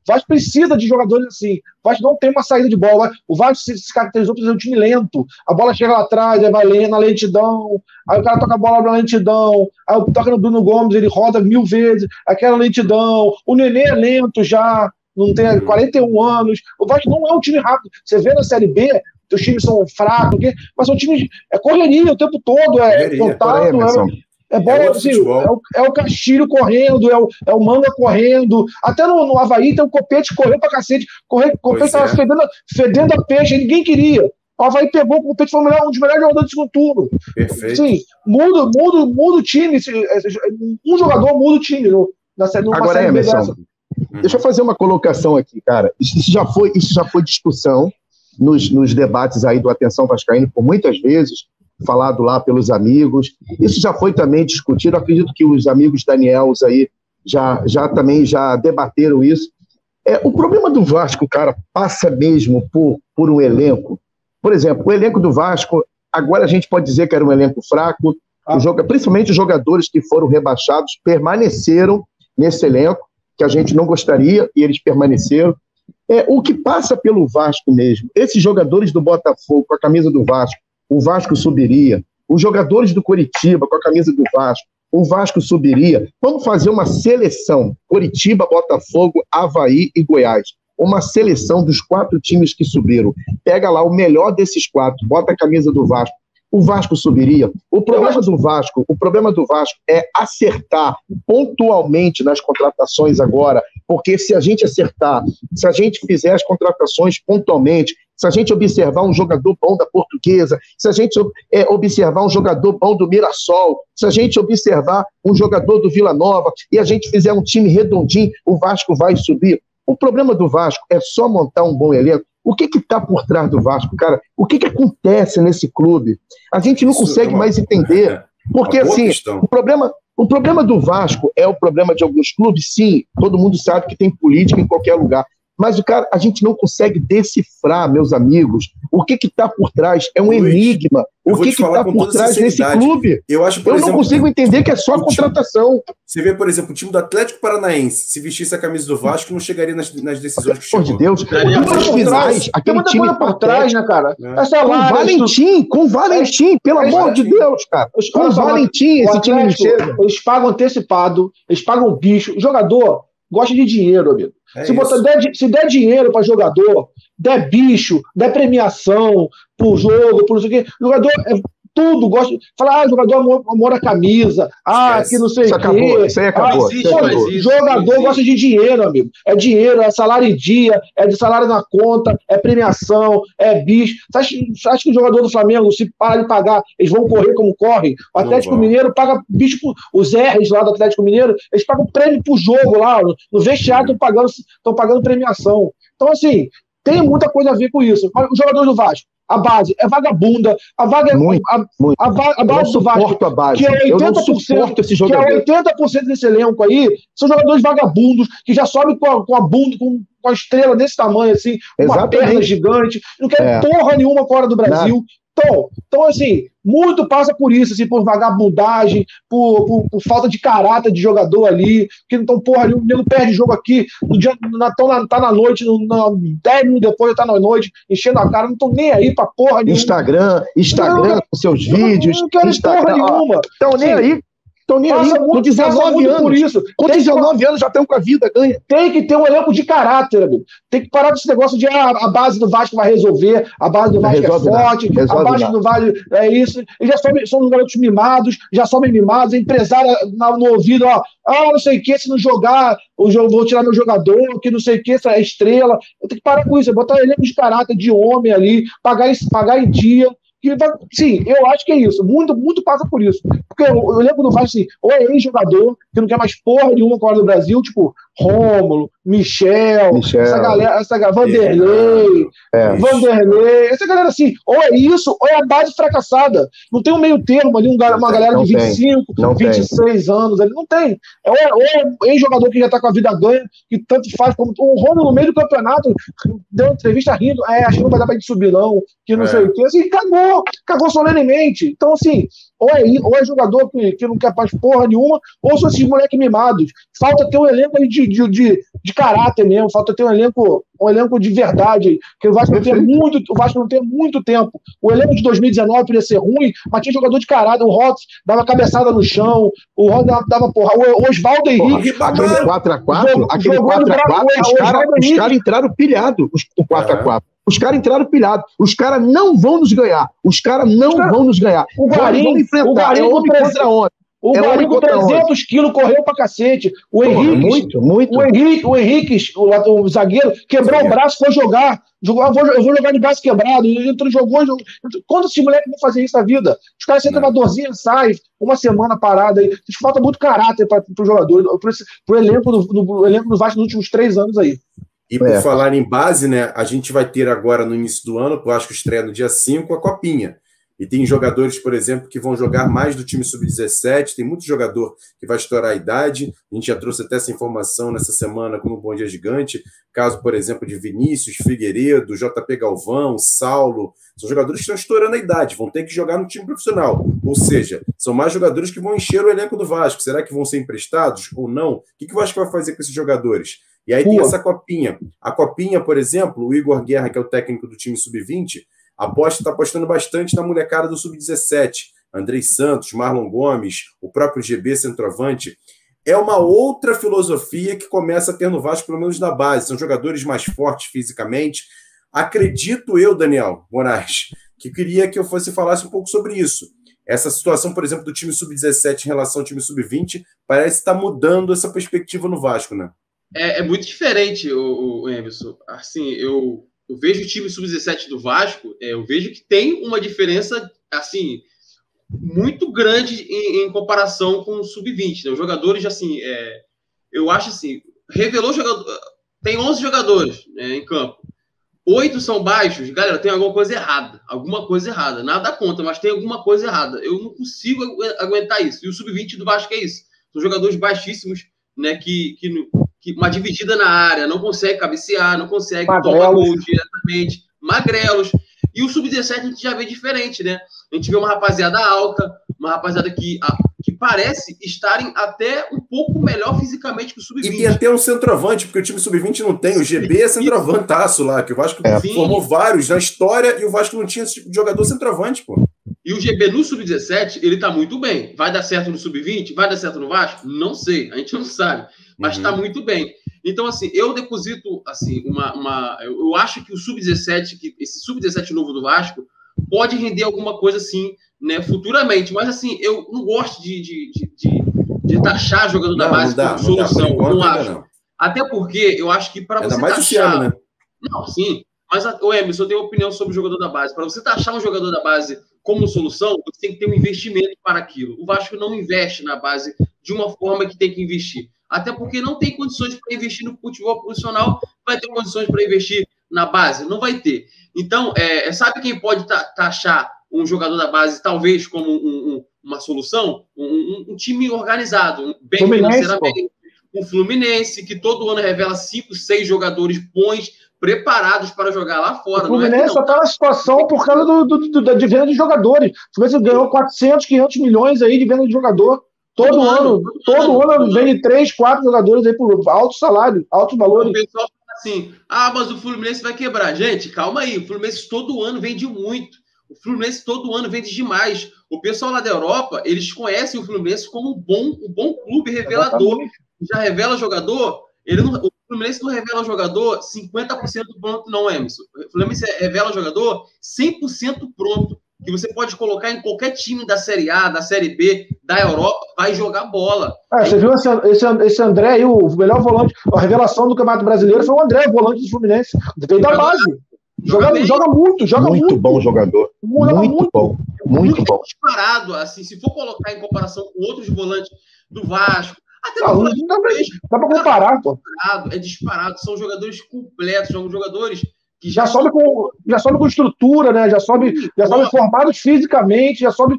Vasco precisa de jogadores assim, o Vasco não tem uma saída de bola, o Vasco se caracterizou por ser um time lento, a bola chega lá atrás, aí vai na lentidão, aí o cara toca a bola na lentidão, aí toca no Bruno Gomes, ele roda 1000 vezes, aquela lentidão, o Nenê é lento já, não tem 41 anos, o Vasco não é um time rápido, você vê na Série B, os times são fracos, mas são times, correria o tempo todo, contato, bola, assim, é o Castilho correndo, é o Manga correndo. Até no Avaí tem o Copete correndo pra cacete. O Copete tava fedendo a peixe, ninguém queria. O Avaí pegou o Copete, foi um dos melhores jogadores do segundo turno. Perfeito. Sim, muda o time. Um jogador muda o time. Agora, Emerson, deixa eu fazer uma colocação aqui, cara. Isso já foi discussão nos debates aí do Atenção Vascaíno por muitas vezes, falado lá pelos amigos. Isso já foi também discutido. Acredito que os amigos Daniels aí também já debateram isso. O problema do Vasco, cara, passa mesmo por um elenco. Por exemplo, o elenco do Vasco, agora a gente pode dizer que era um elenco fraco, principalmente os jogadores que foram rebaixados permaneceram nesse elenco, que a gente não gostaria, e eles permaneceram. O que passa pelo Vasco mesmo, esses jogadores do Botafogo com a camisa do Vasco, o Vasco subiria. Os jogadores do Coritiba com a camisa do Vasco, o Vasco subiria. Vamos fazer uma seleção, Coritiba, Botafogo, Avaí e Goiás. Uma seleção dos 4 times que subiram. Pega lá o melhor desses 4, bota a camisa do Vasco. o Vasco subiria. O problema do Vasco é acertar pontualmente nas contratações agora, porque se a gente acertar, se a gente fizer as contratações pontualmente, se a gente observar um jogador bom da Portuguesa, se a gente observar um jogador bom do Mirassol, se a gente observar um jogador do Vila Nova e a gente fizer um time redondinho, o Vasco vai subir. O problema do Vasco é só montar um bom elenco. O que está por trás do Vasco, cara? O que acontece nesse clube? A gente não consegue mais entender. Porque, assim, o problema do Vasco é o problema de alguns clubes, sim. Todo mundo sabe que tem política em qualquer lugar. Mas, a gente não consegue decifrar, meus amigos, o que está por trás. É um enigma. O que está por trás desse clube? Eu não consigo entender que é só contratação. Você vê, por exemplo, o time do Atlético Paranaense, se vestisse a camisa do Vasco, não chegaria nas decisões que chegou. Por Deus. Aquele time por trás, né, cara? Com Valentim, pelo amor de Deus, cara. Com Valentim, esse time não chega. Eles pagam antecipado, eles pagam bicho. O jogador gosta de dinheiro, amigo. Se der dinheiro para jogador, der bicho, der premiação pro jogo, por não sei o quê, jogador tudo gosta. Fala, jogador amor a camisa, que não sei o quê. Isso aí acabou. Jogador gosta de dinheiro, amigo. É dinheiro, é salário em dia, é de salário na conta, é premiação, é bicho. Você acha que o jogador do Flamengo, se parar de pagar, eles vão correr como correm? O Atlético Mineiro paga bicho, os R's lá do Atlético Mineiro, eles pagam prêmio pro jogo lá, no vestiário estão pagando premiação. Então, assim, tem muita coisa a ver com isso. Os jogadores do Vasco, a base é vagabunda, a base do Vasco, que é 80% desse elenco aí, são jogadores vagabundos, que já sobem com a bunda, com a estrela desse tamanho, assim, uma perna gigante, não quer porra nenhuma fora do Brasil. Então, assim, muito passa por isso, assim, por vagabundagem, por falta de caráter de jogador ali, que não estão porra nenhuma, não perde jogo aqui, no dia, tá na noite, 10 minutos depois tá na noite, enchendo a cara, não estão nem aí pra porra nenhuma. Instagram com seus vídeos. Não quero porra nenhuma. Estão nem aí. Estão nem aí, com 19 anos. Por isso. Com 19 anos já estão com a vida ganha. Tem que ter um elenco de caráter, amigo. Tem que parar desse negócio de a base do Vasco vai resolver, a base do Vasco é forte, a base do Vasco é isso. Eles já são garotos mimados, já sobem mimados, empresário no ouvido, não sei o que, se não jogar, vou tirar meu jogador, que não sei o que, essa é estrela. Eu tenho que parar com isso, botar elenco de caráter, de homem ali, pagar em dia. Sim, eu acho que é isso. Muito, muito passa por isso. Porque eu lembro do Vasco, assim, ou é ex-jogador, que não quer mais porra nenhuma com a do Brasil, tipo Rômulo, Michel, essa galera, Vanderlei, essa galera assim, ou é isso, ou é a base fracassada. Não tem um meio termo ali, uma galera de 25, 26 anos, ali não tem. Ou é ex-jogador que já tá com a vida ganha, que tanto faz, como o Rômulo no meio do campeonato, deu uma entrevista rindo, acho que não vai dar pra gente subir não, que não sei o que, assim, cagou solenemente. Então, assim, ou é jogador que não quer mais porra nenhuma, ou são esses moleques mimados. Falta ter um elenco aí de caráter mesmo, falta ter um elenco de verdade, que o Vasco não tem muito tempo. O elenco de 2019 podia ser ruim, mas tinha jogador de caráter. O Rox dava cabeçada no chão, o Rox dava porra. O Oswaldo Henrique. Aquele 4x4, os caras entraram pilhados, o 4x4. Os caras entraram pilhados. Os caras não vão nos ganhar. Vão nos ganhar. O Guarim enfrentar. É homem contra homem. O Guarim com 300 quilos correu pra cacete. O Henrique, o Henrique, o zagueiro, quebrou o braço, foi jogar. Eu vou jogar de braço quebrado. Jogou. Quantos moleques vão fazer isso na vida? Os caras sentem uma dorzinha, sai, uma semana parada aí. Falta muito caráter para o jogador, pro elenco do Vasco nos últimos 3 anos aí. E por falar em base, né, a gente vai ter agora no início do ano, eu acho que estreia no dia 5, a Copinha. E tem jogadores, por exemplo, que vão jogar mais do time sub-17, tem muito jogador que vai estourar a idade. A gente já trouxe até essa informação nessa semana com o Bom Dia Gigante. Caso, por exemplo, de Vinícius, Figueiredo, JP Galvão, Saulo. São jogadores que estão estourando a idade, vão ter que jogar no time profissional. Ou seja, são mais jogadores que vão encher o elenco do Vasco. Será que vão ser emprestados ou não? O que o Vasco vai fazer com esses jogadores? E aí tem essa Copinha. A Copinha, por exemplo, o Igor Guerra, que é o técnico do time sub-20, está apostando bastante na molecada do sub-17. Andrei Santos, Marlon Gomes, o próprio GB centroavante. É uma outra filosofia que começa a ter no Vasco, pelo menos na base. São jogadores mais fortes fisicamente. Acredito eu, Daniel Moraes, que queria que você falasse um pouco sobre isso. Essa situação, por exemplo, do time sub-17 em relação ao time sub-20, parece estar mudando essa perspectiva no Vasco, né? É muito diferente, o Emerson. Assim, eu vejo o time sub-17 do Vasco, eu vejo que tem uma diferença, assim, muito grande em comparação com o sub-20. Né? Os jogadores, assim, eu acho assim, revelou jogador, tem 11 jogadores em campo. 8 são baixos, galera, tem alguma coisa errada, nada contra, mas tem alguma coisa errada, eu não consigo aguentar isso, e o sub-20 do Vasco é isso, são jogadores baixíssimos, né, que uma dividida na área, não consegue cabecear, não consegue tomar gol diretamente, magrelos, e o sub-17 a gente já vê diferente, né, a gente vê uma rapaziada alta, uma rapaziada que parece estarem até um pouco melhor fisicamente que o sub-20. E tem até um centroavante, porque o time sub-20 não tem. O GB é centroavantaço lá, que o Vasco formou vários na história e o Vasco não tinha esse tipo de jogador centroavante, pô. E o GB no sub-17, ele tá muito bem. Vai dar certo no sub-20? Vai dar certo no Vasco? Não sei, a gente não sabe. Mas tá muito bem. Então, assim, eu deposito, assim, eu acho que o sub-17, esse sub-17 novo do Vasco, pode render alguma coisa assim, né, futuramente. Mas, assim, eu não gosto de taxar jogador da base como solução. Não acho. Não. Até porque eu acho que para você taxar... Ano, né? Não, sim. Mas, o Emerson, eu tenho opinião sobre o jogador da base. Para você taxar um jogador da base como solução, você tem que ter um investimento para aquilo. O Vasco não investe na base de uma forma que tem que investir. Até porque não tem condições para investir no futebol profissional. Vai ter condições para investir na base? Não vai ter. Então, sabe quem pode taxar um jogador da base, talvez, como uma solução? Um time organizado, bem financeiramente. Um Fluminense, que todo ano revela 5, 6 jogadores bons, preparados para jogar lá fora. O Fluminense só está na situação por causa de venda de jogadores. O Fluminense ganhou 400, 500 milhões aí de venda de jogador. Todo ano vende 3, 4 jogadores aí por alto salário, altos valores. O pessoal fala assim, mas o Fluminense vai quebrar. Gente, calma aí, o Fluminense todo ano vende muito. O Fluminense todo ano vende demais. O pessoal lá da Europa, eles conhecem o Fluminense como um bom clube revelador. Exatamente. Já revela jogador, o Fluminense não revela jogador 50% pronto, não, Emerson. O Fluminense revela jogador 100% pronto, que você pode colocar em qualquer time da Série A, da Série B, da Europa, vai jogar bola. Você viu esse André aí, o melhor volante, a revelação do Campeonato Brasileiro foi o André, o volante do Fluminense. Veio da base. Joga muito. Muito bom jogador. Muito bom. Disparado, assim, se for colocar em comparação com outros volantes do Vasco, até não dá pra comparar, pô. É disparado, são jogadores completos, são jogadores que já sobe com estrutura, né? Já sobe formados fisicamente, já sobe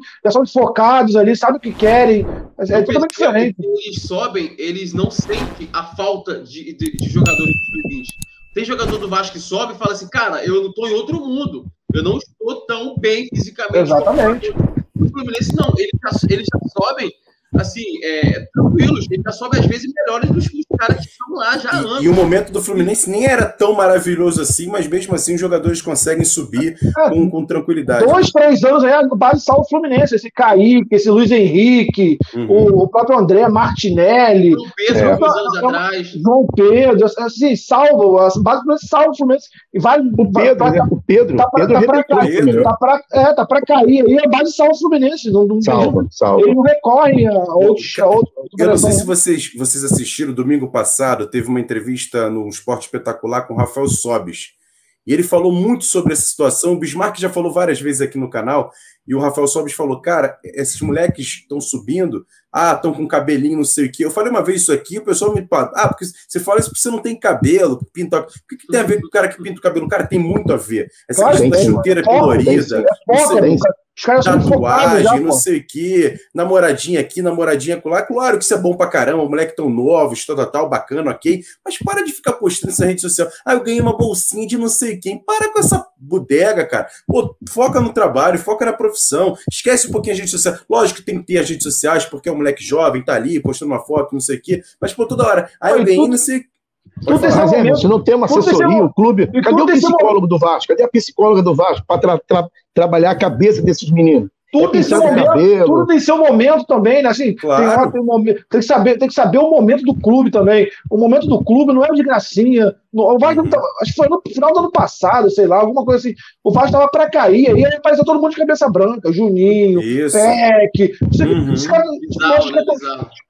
focados ali, sabe o que querem. É totalmente diferente. Eles sobem, eles não sentem a falta de jogadores de sub-20. Tem jogador do Vasco que sobe e fala assim, cara, eu não tô em outro mundo, eu não estou tão bem fisicamente. Exatamente. O Fluminense não, eles já sobem assim, tranquilos, ele já sobe às vezes melhores dos caras que estão lá já há anos. E o momento do Fluminense nem era tão maravilhoso assim, mas mesmo assim os jogadores conseguem subir com tranquilidade. 2, 3 anos aí, a base salva o Fluminense, esse Kaique, esse Luiz Henrique, o próprio André Martinelli, João Pedro, alguns anos atrás. João Pedro, assim, salva, a base do Fluminense salva o Fluminense e vai... O Pedro tá pra cair aí, a base salva o Fluminense. Salva. Ele não recorre a outros. Eu não sei se vocês assistiram, domingo passado, teve uma entrevista no Esporte Espetacular com o Rafael Sobis. E ele falou muito sobre essa situação. O Bismarck já falou várias vezes aqui no canal. E o Rafael Sobis falou, cara, esses moleques estão subindo, estão com cabelinho, não sei o quê. Eu falei uma vez isso aqui, o pessoal me fala, porque você fala isso porque você não tem cabelo, pinta. O que tem a ver com o cara que pinta o cabelo? Cara, tem muito a ver. Essa questão da chuteira colorida, tatuagem, não sei o quê, namoradinha aqui, namoradinha acolá. Claro que isso é bom pra caramba, moleque tão novo, tal, bacana, ok. Mas para de ficar postando nessa rede social. Eu ganhei uma bolsinha de não sei quem. Para com essa bodega, cara. Pô, foca no trabalho, foca na profissão. Esquece um pouquinho a rede social. Lógico que tem que ter as redes sociais, porque é um moleque jovem, tá ali, postando uma foto, não sei o quê. Mas, pô, toda hora. Eu ganhei, não sei... Se não tem uma assessoria, o clube... Cadê o psicólogo do Vasco? Cadê a psicóloga do Vasco para trabalhar a cabeça desses meninos? Tudo tem seu momento também, né? Assim, claro. tem que saber o momento do clube também. O momento do clube não é de gracinha, O Vasco, acho que foi no final do ano passado, sei lá, alguma coisa assim. O Vasco estava para cair, aí apareceu todo mundo de cabeça branca, Juninho, Peck. Os caras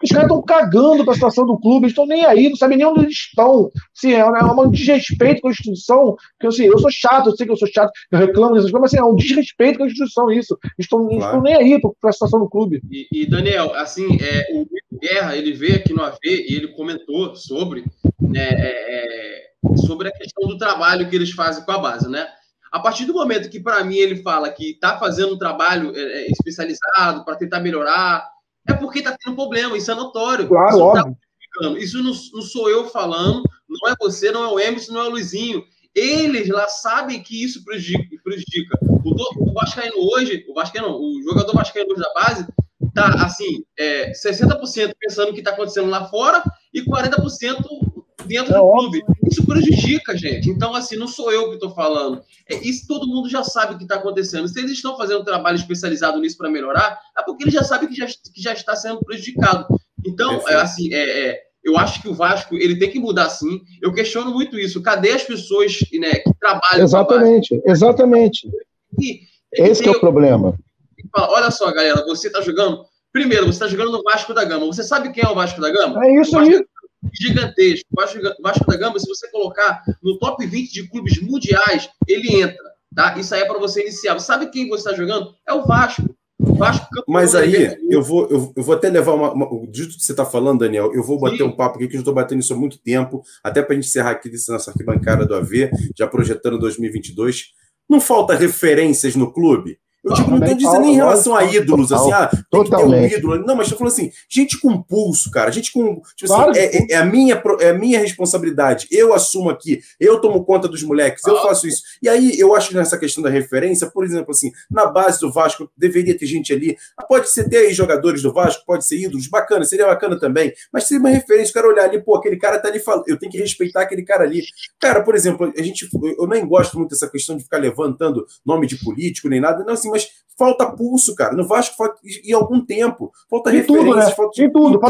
estão cagando para a situação do clube, eles estão nem aí, não sabem nem onde eles estão. Assim, é um desrespeito com a instituição, que assim, eu sou chato, eu sei que eu sou chato, eu reclamo dessas coisas, mas assim, é um desrespeito com a instituição isso. Eles estão nem aí para a situação do clube. E Daniel, assim, o Guerra, ele veio aqui no AV e ele comentou sobre a questão do trabalho que eles fazem com a base, né? A partir do momento que, para mim, ele fala que está fazendo um trabalho especializado para tentar melhorar, é porque está tendo problema, isso é notório. Claro, isso óbvio. Isso não sou eu falando, não é você, não é o Emerson, não é o Luizinho. Eles lá sabem que isso prejudica. O Vascaíno hoje, o jogador Vascaíno hoje da base, tá assim, 60% pensando o que está acontecendo lá fora e 40% dentro do clube. Isso prejudica, gente. Então, assim, não sou eu que estou falando. Isso todo mundo já sabe o que está acontecendo. Se eles estão fazendo um trabalho especializado nisso para melhorar, é porque eles já sabem que já está sendo prejudicado. Então, eu acho que o Vasco ele tem que mudar, sim. Eu questiono muito isso. Cadê as pessoas, né, que trabalham? Exatamente. Esse é o problema. Olha só, galera, você está jogando... Primeiro, você está jogando no Vasco da Gama. Você sabe quem é o Vasco da Gama? É isso aí. Gigantesco. O Vasco da Gama, se você colocar no top 20 de clubes mundiais, ele entra, tá? Isso aí é para você iniciar. Você sabe quem você está jogando? É o Vasco. Mas aí, eu vou até levar dito que você está falando, Daniel, eu vou bater um papo aqui, que eu estou batendo isso há muito tempo, até para a gente encerrar aqui nessa arquibancada do AV, já projetando 2022. Não falta referências no clube? Eu digo, não estou dizendo nem em relação a ídolos, assim, tem que ter um ídolo. Não, mas estou falando assim, gente com pulso, cara, gente com... Tipo assim, é a minha responsabilidade. Eu assumo aqui, eu tomo conta dos moleques, eu faço isso. E aí, eu acho que nessa questão da referência, por exemplo, assim, na base do Vasco, deveria ter gente ali, pode ser ter aí jogadores do Vasco, pode ser ídolos, bacana, seria bacana também, mas seria uma referência, o cara olhar ali, pô, aquele cara tá ali falando, eu tenho que respeitar aquele cara ali. Cara, por exemplo, eu nem gosto muito dessa questão de ficar levantando nome de político, nem nada, não, assim, mas falta pulso, cara. No Vasco falta em algum tempo. Falta referência, falta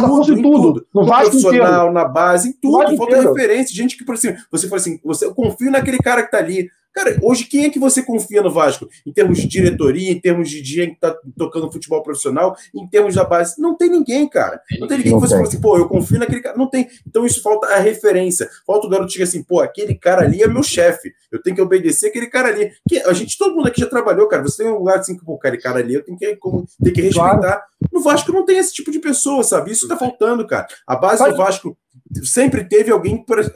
pulso em tudo. No Vasco profissional, inteiro. Na base, em tudo. Falta referência. Gente que, por exemplo, você fala assim, eu confio naquele cara que tá ali. Cara, hoje quem é que você confia no Vasco? Em termos de diretoria, em termos de gente que tá tocando futebol profissional, em termos da base. Não tem ninguém, cara. Não tem ninguém que você fala assim, pô, eu confio naquele cara. Não tem. Então isso falta a referência. Falta o garoto que diga assim, pô, aquele cara ali é meu chefe. Eu tenho que obedecer aquele cara ali. Todo mundo aqui já trabalhou, cara. Você tem um lugar assim, pô, aquele cara ali, eu tenho que respeitar. Claro. No Vasco não tem esse tipo de pessoa, sabe? Isso tá faltando, cara. A base do Vasco sempre teve alguém para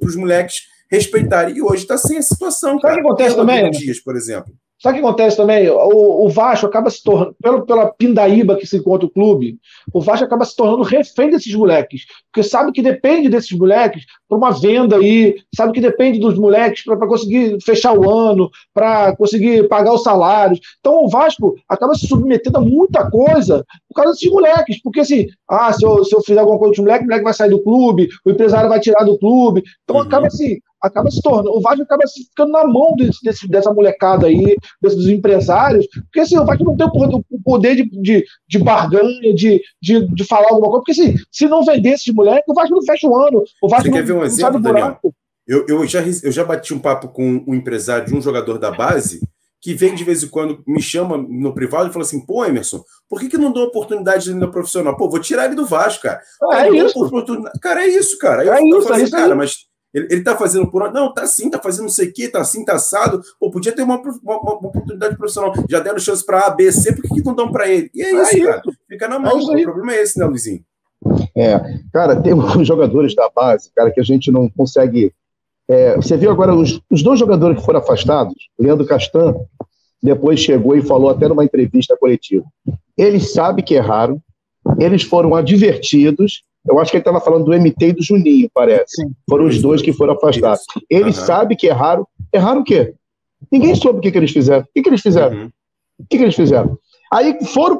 os moleques respeitarem. E hoje está sem a situação, cara. Sabe o que acontece também? Dias, por exemplo. Sabe o que acontece também? O Vasco acaba se tornando, pela pindaíba que se encontra o clube, o Vasco acaba se tornando refém desses moleques. Porque sabe que depende desses moleques para uma venda aí, sabe que depende dos moleques para conseguir fechar o ano, para conseguir pagar os salários. Então o Vasco acaba se submetendo a muita coisa por causa desses moleques. Porque assim, se eu fizer alguma coisa com o moleque vai sair do clube, o empresário vai tirar do clube. Então acaba se tornando, o Vasco acaba ficando na mão dessa molecada aí, desses empresários, porque assim, o Vasco não tem o poder de barganha, de falar alguma coisa, porque assim, se não vender esses moleques, o Vasco não fecha o ano, o Vasco Você quer ver um exemplo, Daniel? Eu já bati um papo com um empresário de um jogador da base, que vem de vez em quando, me chama no privado e fala assim, pô, Emerson, por que não dou oportunidade no profissional? Pô, vou tirar ele do Vasco, cara. É isso. Cara, é isso, cara. Aí eu falo assim, cara, mas ele tá fazendo por... Não, tá sim, tá fazendo não sei o quê, tá assim, tá assado. Pô, podia ter uma oportunidade profissional. Já deram chance para A, B, C, por que não dão para ele? E é isso, cara. Fica na mão. O problema é esse, né, Luizinho? Cara, tem uns jogadores da base, cara, que a gente não consegue... você viu agora os dois jogadores que foram afastados, Leandro Castan, depois chegou e falou até numa entrevista coletiva. Eles sabem que erraram, eles foram advertidos. Eu acho que ele estava falando do MT e do Juninho, parece. Sim. Foram os dois que foram afastados. Eles sabem que erraram. Erraram o quê? Ninguém soube o que eles fizeram. O que eles fizeram? O que eles fizeram? Aí foram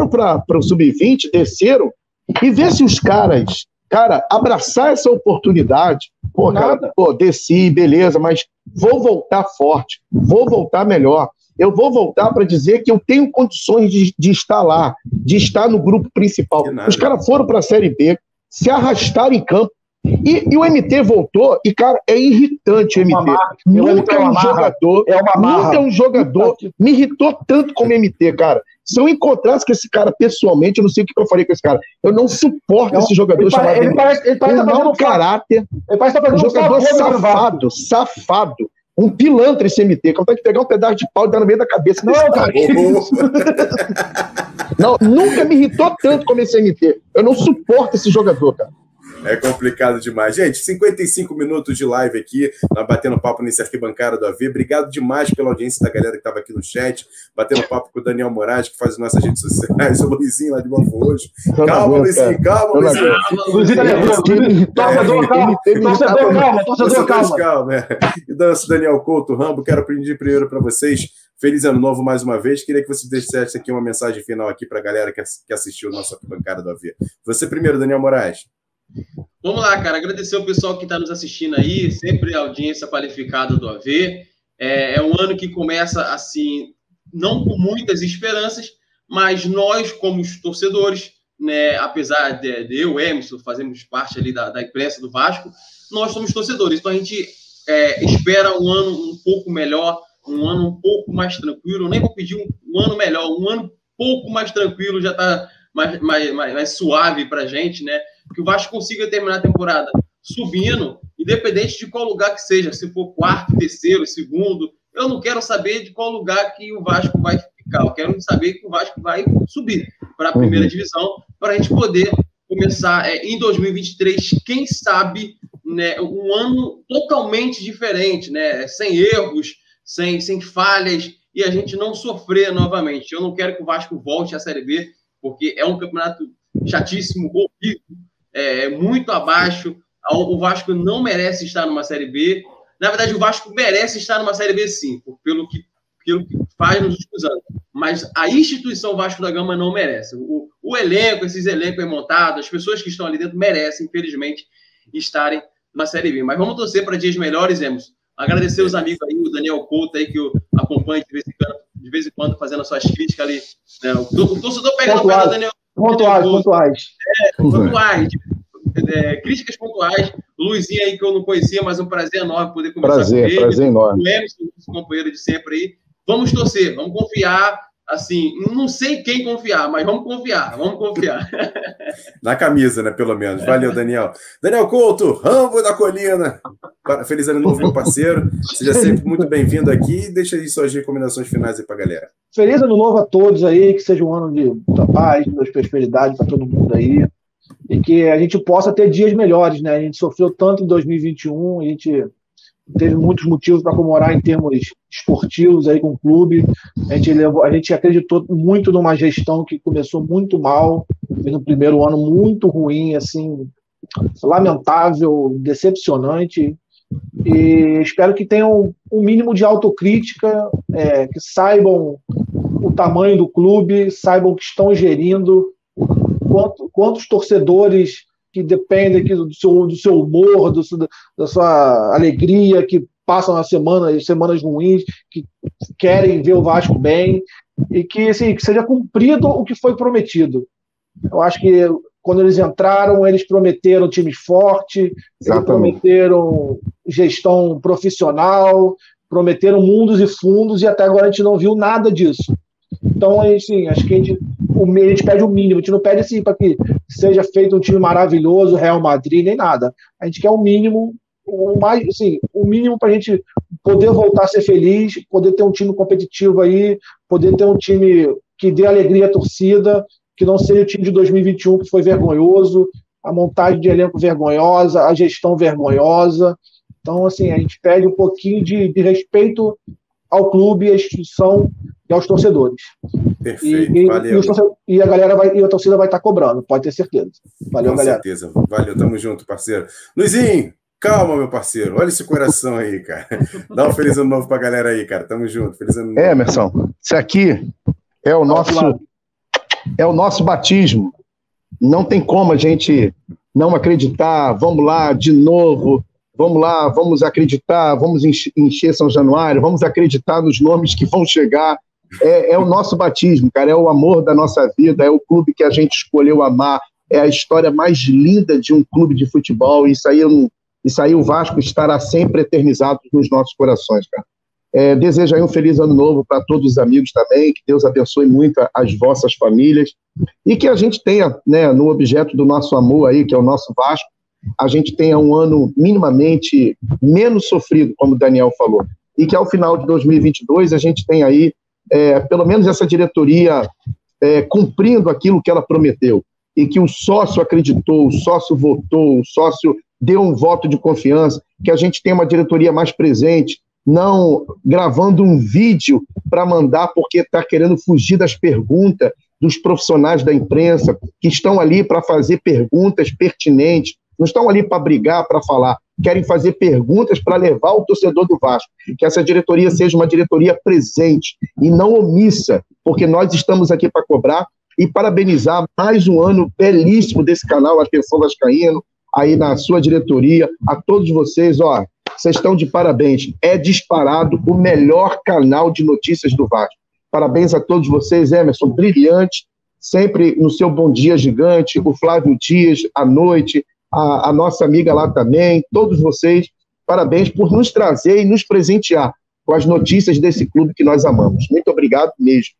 para o Sub-20, desceram, e vê se os caras, abraçar essa oportunidade. Pô, cara, desci, beleza, mas vou voltar forte, vou voltar melhor. Eu vou voltar para dizer que eu tenho condições de estar lá, de estar no grupo principal. Os caras foram para a Série B, se arrastaram em campo, E o MT voltou, e, cara, é irritante o MT. Nunca é um jogador me irritou tanto como MT, cara. Se eu encontrasse com esse cara pessoalmente, eu não sei o que eu faria com esse cara. Eu não suporto esse jogador chamado ele parece um mau caráter. Ele parece um jogador safado. Um pilantra esse MT, que eu tenho que pegar um pedaço de pau e dar no meio da cabeça desse cara. Não, nunca me irritou tanto como esse MT. Eu não suporto esse jogador, cara. É complicado demais. Gente, 55 minutos de live aqui, nós batendo papo nesse Arquibancada do AV. Obrigado demais pela audiência da galera que estava aqui no chat, batendo papo com o Daniel Moraes, que faz as nossas redes sociais, o Luizinho lá de Boa hoje. Calma, Luizinho, calma, Luizinho. Torcedor, calma. E nosso Daniel Couto Rambo, quero pedir primeiro para vocês, feliz ano novo mais uma vez. Queria que você deixasse aqui uma mensagem final aqui para a galera que assistiu o nosso Arquibancada do AV. Você primeiro, Daniel Moraes. Vamos lá, cara. Agradecer ao pessoal que está nos assistindo aí, sempre a audiência qualificada do AV. É um ano que começa, assim, não com muitas esperanças, mas nós, como os torcedores, né, apesar de eu, Emerson, fazemos parte ali da imprensa do Vasco, nós somos torcedores. Então a gente espera um ano um pouco melhor, um ano um pouco mais tranquilo. Eu nem vou pedir um ano melhor, um ano um pouco mais tranquilo, já está mais suave para a gente, né? Que o Vasco consiga terminar a temporada subindo, independente de qual lugar que seja, se for quarto, terceiro, segundo, eu não quero saber de qual lugar que o Vasco vai ficar, eu quero saber que o Vasco vai subir para a primeira divisão, para a gente poder começar em 2023, quem sabe, né, um ano totalmente diferente, né, sem erros, sem falhas, e a gente não sofrer novamente. Eu não quero que o Vasco volte à Série B, porque é um campeonato chatíssimo, horrível, muito abaixo. O Vasco não merece estar numa Série B. Na verdade, o Vasco merece estar numa Série B, sim, pelo que faz nos últimos anos. Mas a instituição Vasco da Gama não merece. O elenco, esses elencos montados, as pessoas que estão ali dentro merecem, infelizmente, estarem na Série B. Mas vamos torcer para dias melhores, Emerson. Agradecer os amigos aí, o Daniel Couto aí, que eu acompanho de vez em quando fazendo as suas críticas ali. Né? O torcedor pega no pé do Daniel. Pontuais. Críticas pontuais. Luizinho aí, que eu não conhecia, mas um prazer enorme poder conversar com ele. Prazer enorme. O Emerson, nosso companheiro de sempre aí. Vamos torcer, vamos confiar. Assim, não sei quem confiar, mas vamos confiar. Na camisa, né, pelo menos. Valeu, Daniel. Daniel Couto, Rambo da Colina. Feliz ano novo, meu parceiro. Seja sempre muito bem-vindo aqui. Deixa aí suas recomendações finais aí pra galera. Feliz ano novo a todos aí, que seja um ano de muita paz, de prosperidade para todo mundo aí. E que a gente possa ter dias melhores, né? A gente sofreu tanto em 2021, a gente teve muitos motivos para comemorar em termos esportivos aí com o clube. A gente acreditou muito numa gestão que começou muito mal, fez um primeiro ano muito ruim, assim, lamentável, decepcionante. E espero que tenham um mínimo de autocrítica, que saibam o tamanho do clube, saibam que estão gerindo, quantos torcedores que dependem aqui do seu humor, da sua alegria, que passam as semanas ruins, que querem ver o Vasco bem, e que, assim, que seja cumprido o que foi prometido. Eu acho que quando eles entraram, eles prometeram time forte, eles prometeram gestão profissional, prometeram mundos e fundos, e até agora a gente não viu nada disso. Então, assim, acho que a gente pede o mínimo, a gente não pede assim para que seja feito um time maravilhoso, Real Madrid, nem nada. A gente quer o mínimo, o mínimo para a gente poder voltar a ser feliz, poder ter um time competitivo aí, poder ter um time que dê alegria à torcida, que não seja o time de 2021 que foi vergonhoso, a montagem de elenco vergonhosa, a gestão vergonhosa. Então, assim, a gente pede um pouquinho de respeito ao clube, à instituição e aos torcedores. Perfeito, valeu. E a torcida vai estar cobrando, pode ter certeza. Valeu, galera. Com certeza, valeu, tamo junto, parceiro. Luizinho, calma, meu parceiro, olha esse coração aí, cara. Dá um feliz ano novo pra galera aí, cara, tamo junto, feliz ano novo. Emerson, isso aqui é o nosso batismo. Não tem como a gente não acreditar, vamos lá, de novo, vamos lá, vamos acreditar, vamos encher São Januário, vamos acreditar nos nomes que vão chegar. É o nosso batismo, cara, é o amor da nossa vida, é o clube que a gente escolheu amar, é a história mais linda de um clube de futebol, e isso aí o Vasco estará sempre eternizado nos nossos corações, cara. Desejo aí um feliz ano novo para todos os amigos também, que Deus abençoe muito as vossas famílias, e que a gente tenha, né, no objeto do nosso amor aí, que é o nosso Vasco, a gente tenha um ano minimamente menos sofrido, como o Daniel falou, e que ao final de 2022 a gente tenha aí, pelo menos essa diretoria cumprindo aquilo que ela prometeu, e que o sócio acreditou, o sócio votou, o sócio deu um voto de confiança, que a gente tenha uma diretoria mais presente, não gravando um vídeo para mandar porque está querendo fugir das perguntas dos profissionais da imprensa, que estão ali para fazer perguntas pertinentes, não estão ali para brigar, para falar, querem fazer perguntas para levar o torcedor do Vasco, que essa diretoria seja uma diretoria presente e não omissa, porque nós estamos aqui para cobrar e parabenizar mais um ano belíssimo desse canal, Atenção Vascaíno, aí na sua diretoria, a todos vocês, vocês estão de parabéns, é disparado o melhor canal de notícias do Vasco. Parabéns a todos vocês, Emerson, brilhante, sempre no seu Bom Dia Gigante, o Flávio Dias, à noite, a nossa amiga lá também, todos vocês, parabéns por nos trazer e nos presentear com as notícias desse clube que nós amamos. Muito obrigado mesmo.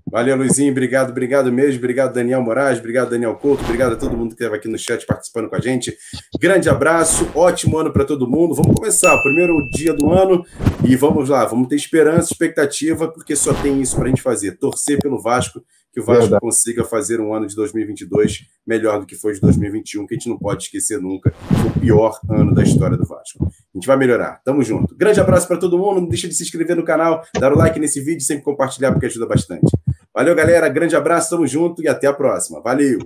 Valeu, Luizinho, obrigado mesmo, obrigado Daniel Moraes, obrigado Daniel Couto, obrigado a todo mundo que esteve aqui no chat participando com a gente, grande abraço, ótimo ano para todo mundo, vamos começar, primeiro dia do ano, e vamos lá, vamos ter esperança, expectativa, porque só tem isso para a gente fazer, torcer pelo Vasco, que o Vasco consiga fazer um ano de 2022 melhor do que foi de 2021, que a gente não pode esquecer nunca, foi o pior ano da história do Vasco. A gente vai melhorar, tamo junto. Grande abraço para todo mundo, não deixa de se inscrever no canal, dar o like nesse vídeo, sempre compartilhar porque ajuda bastante. Valeu, galera, grande abraço, tamo junto e até a próxima. Valeu!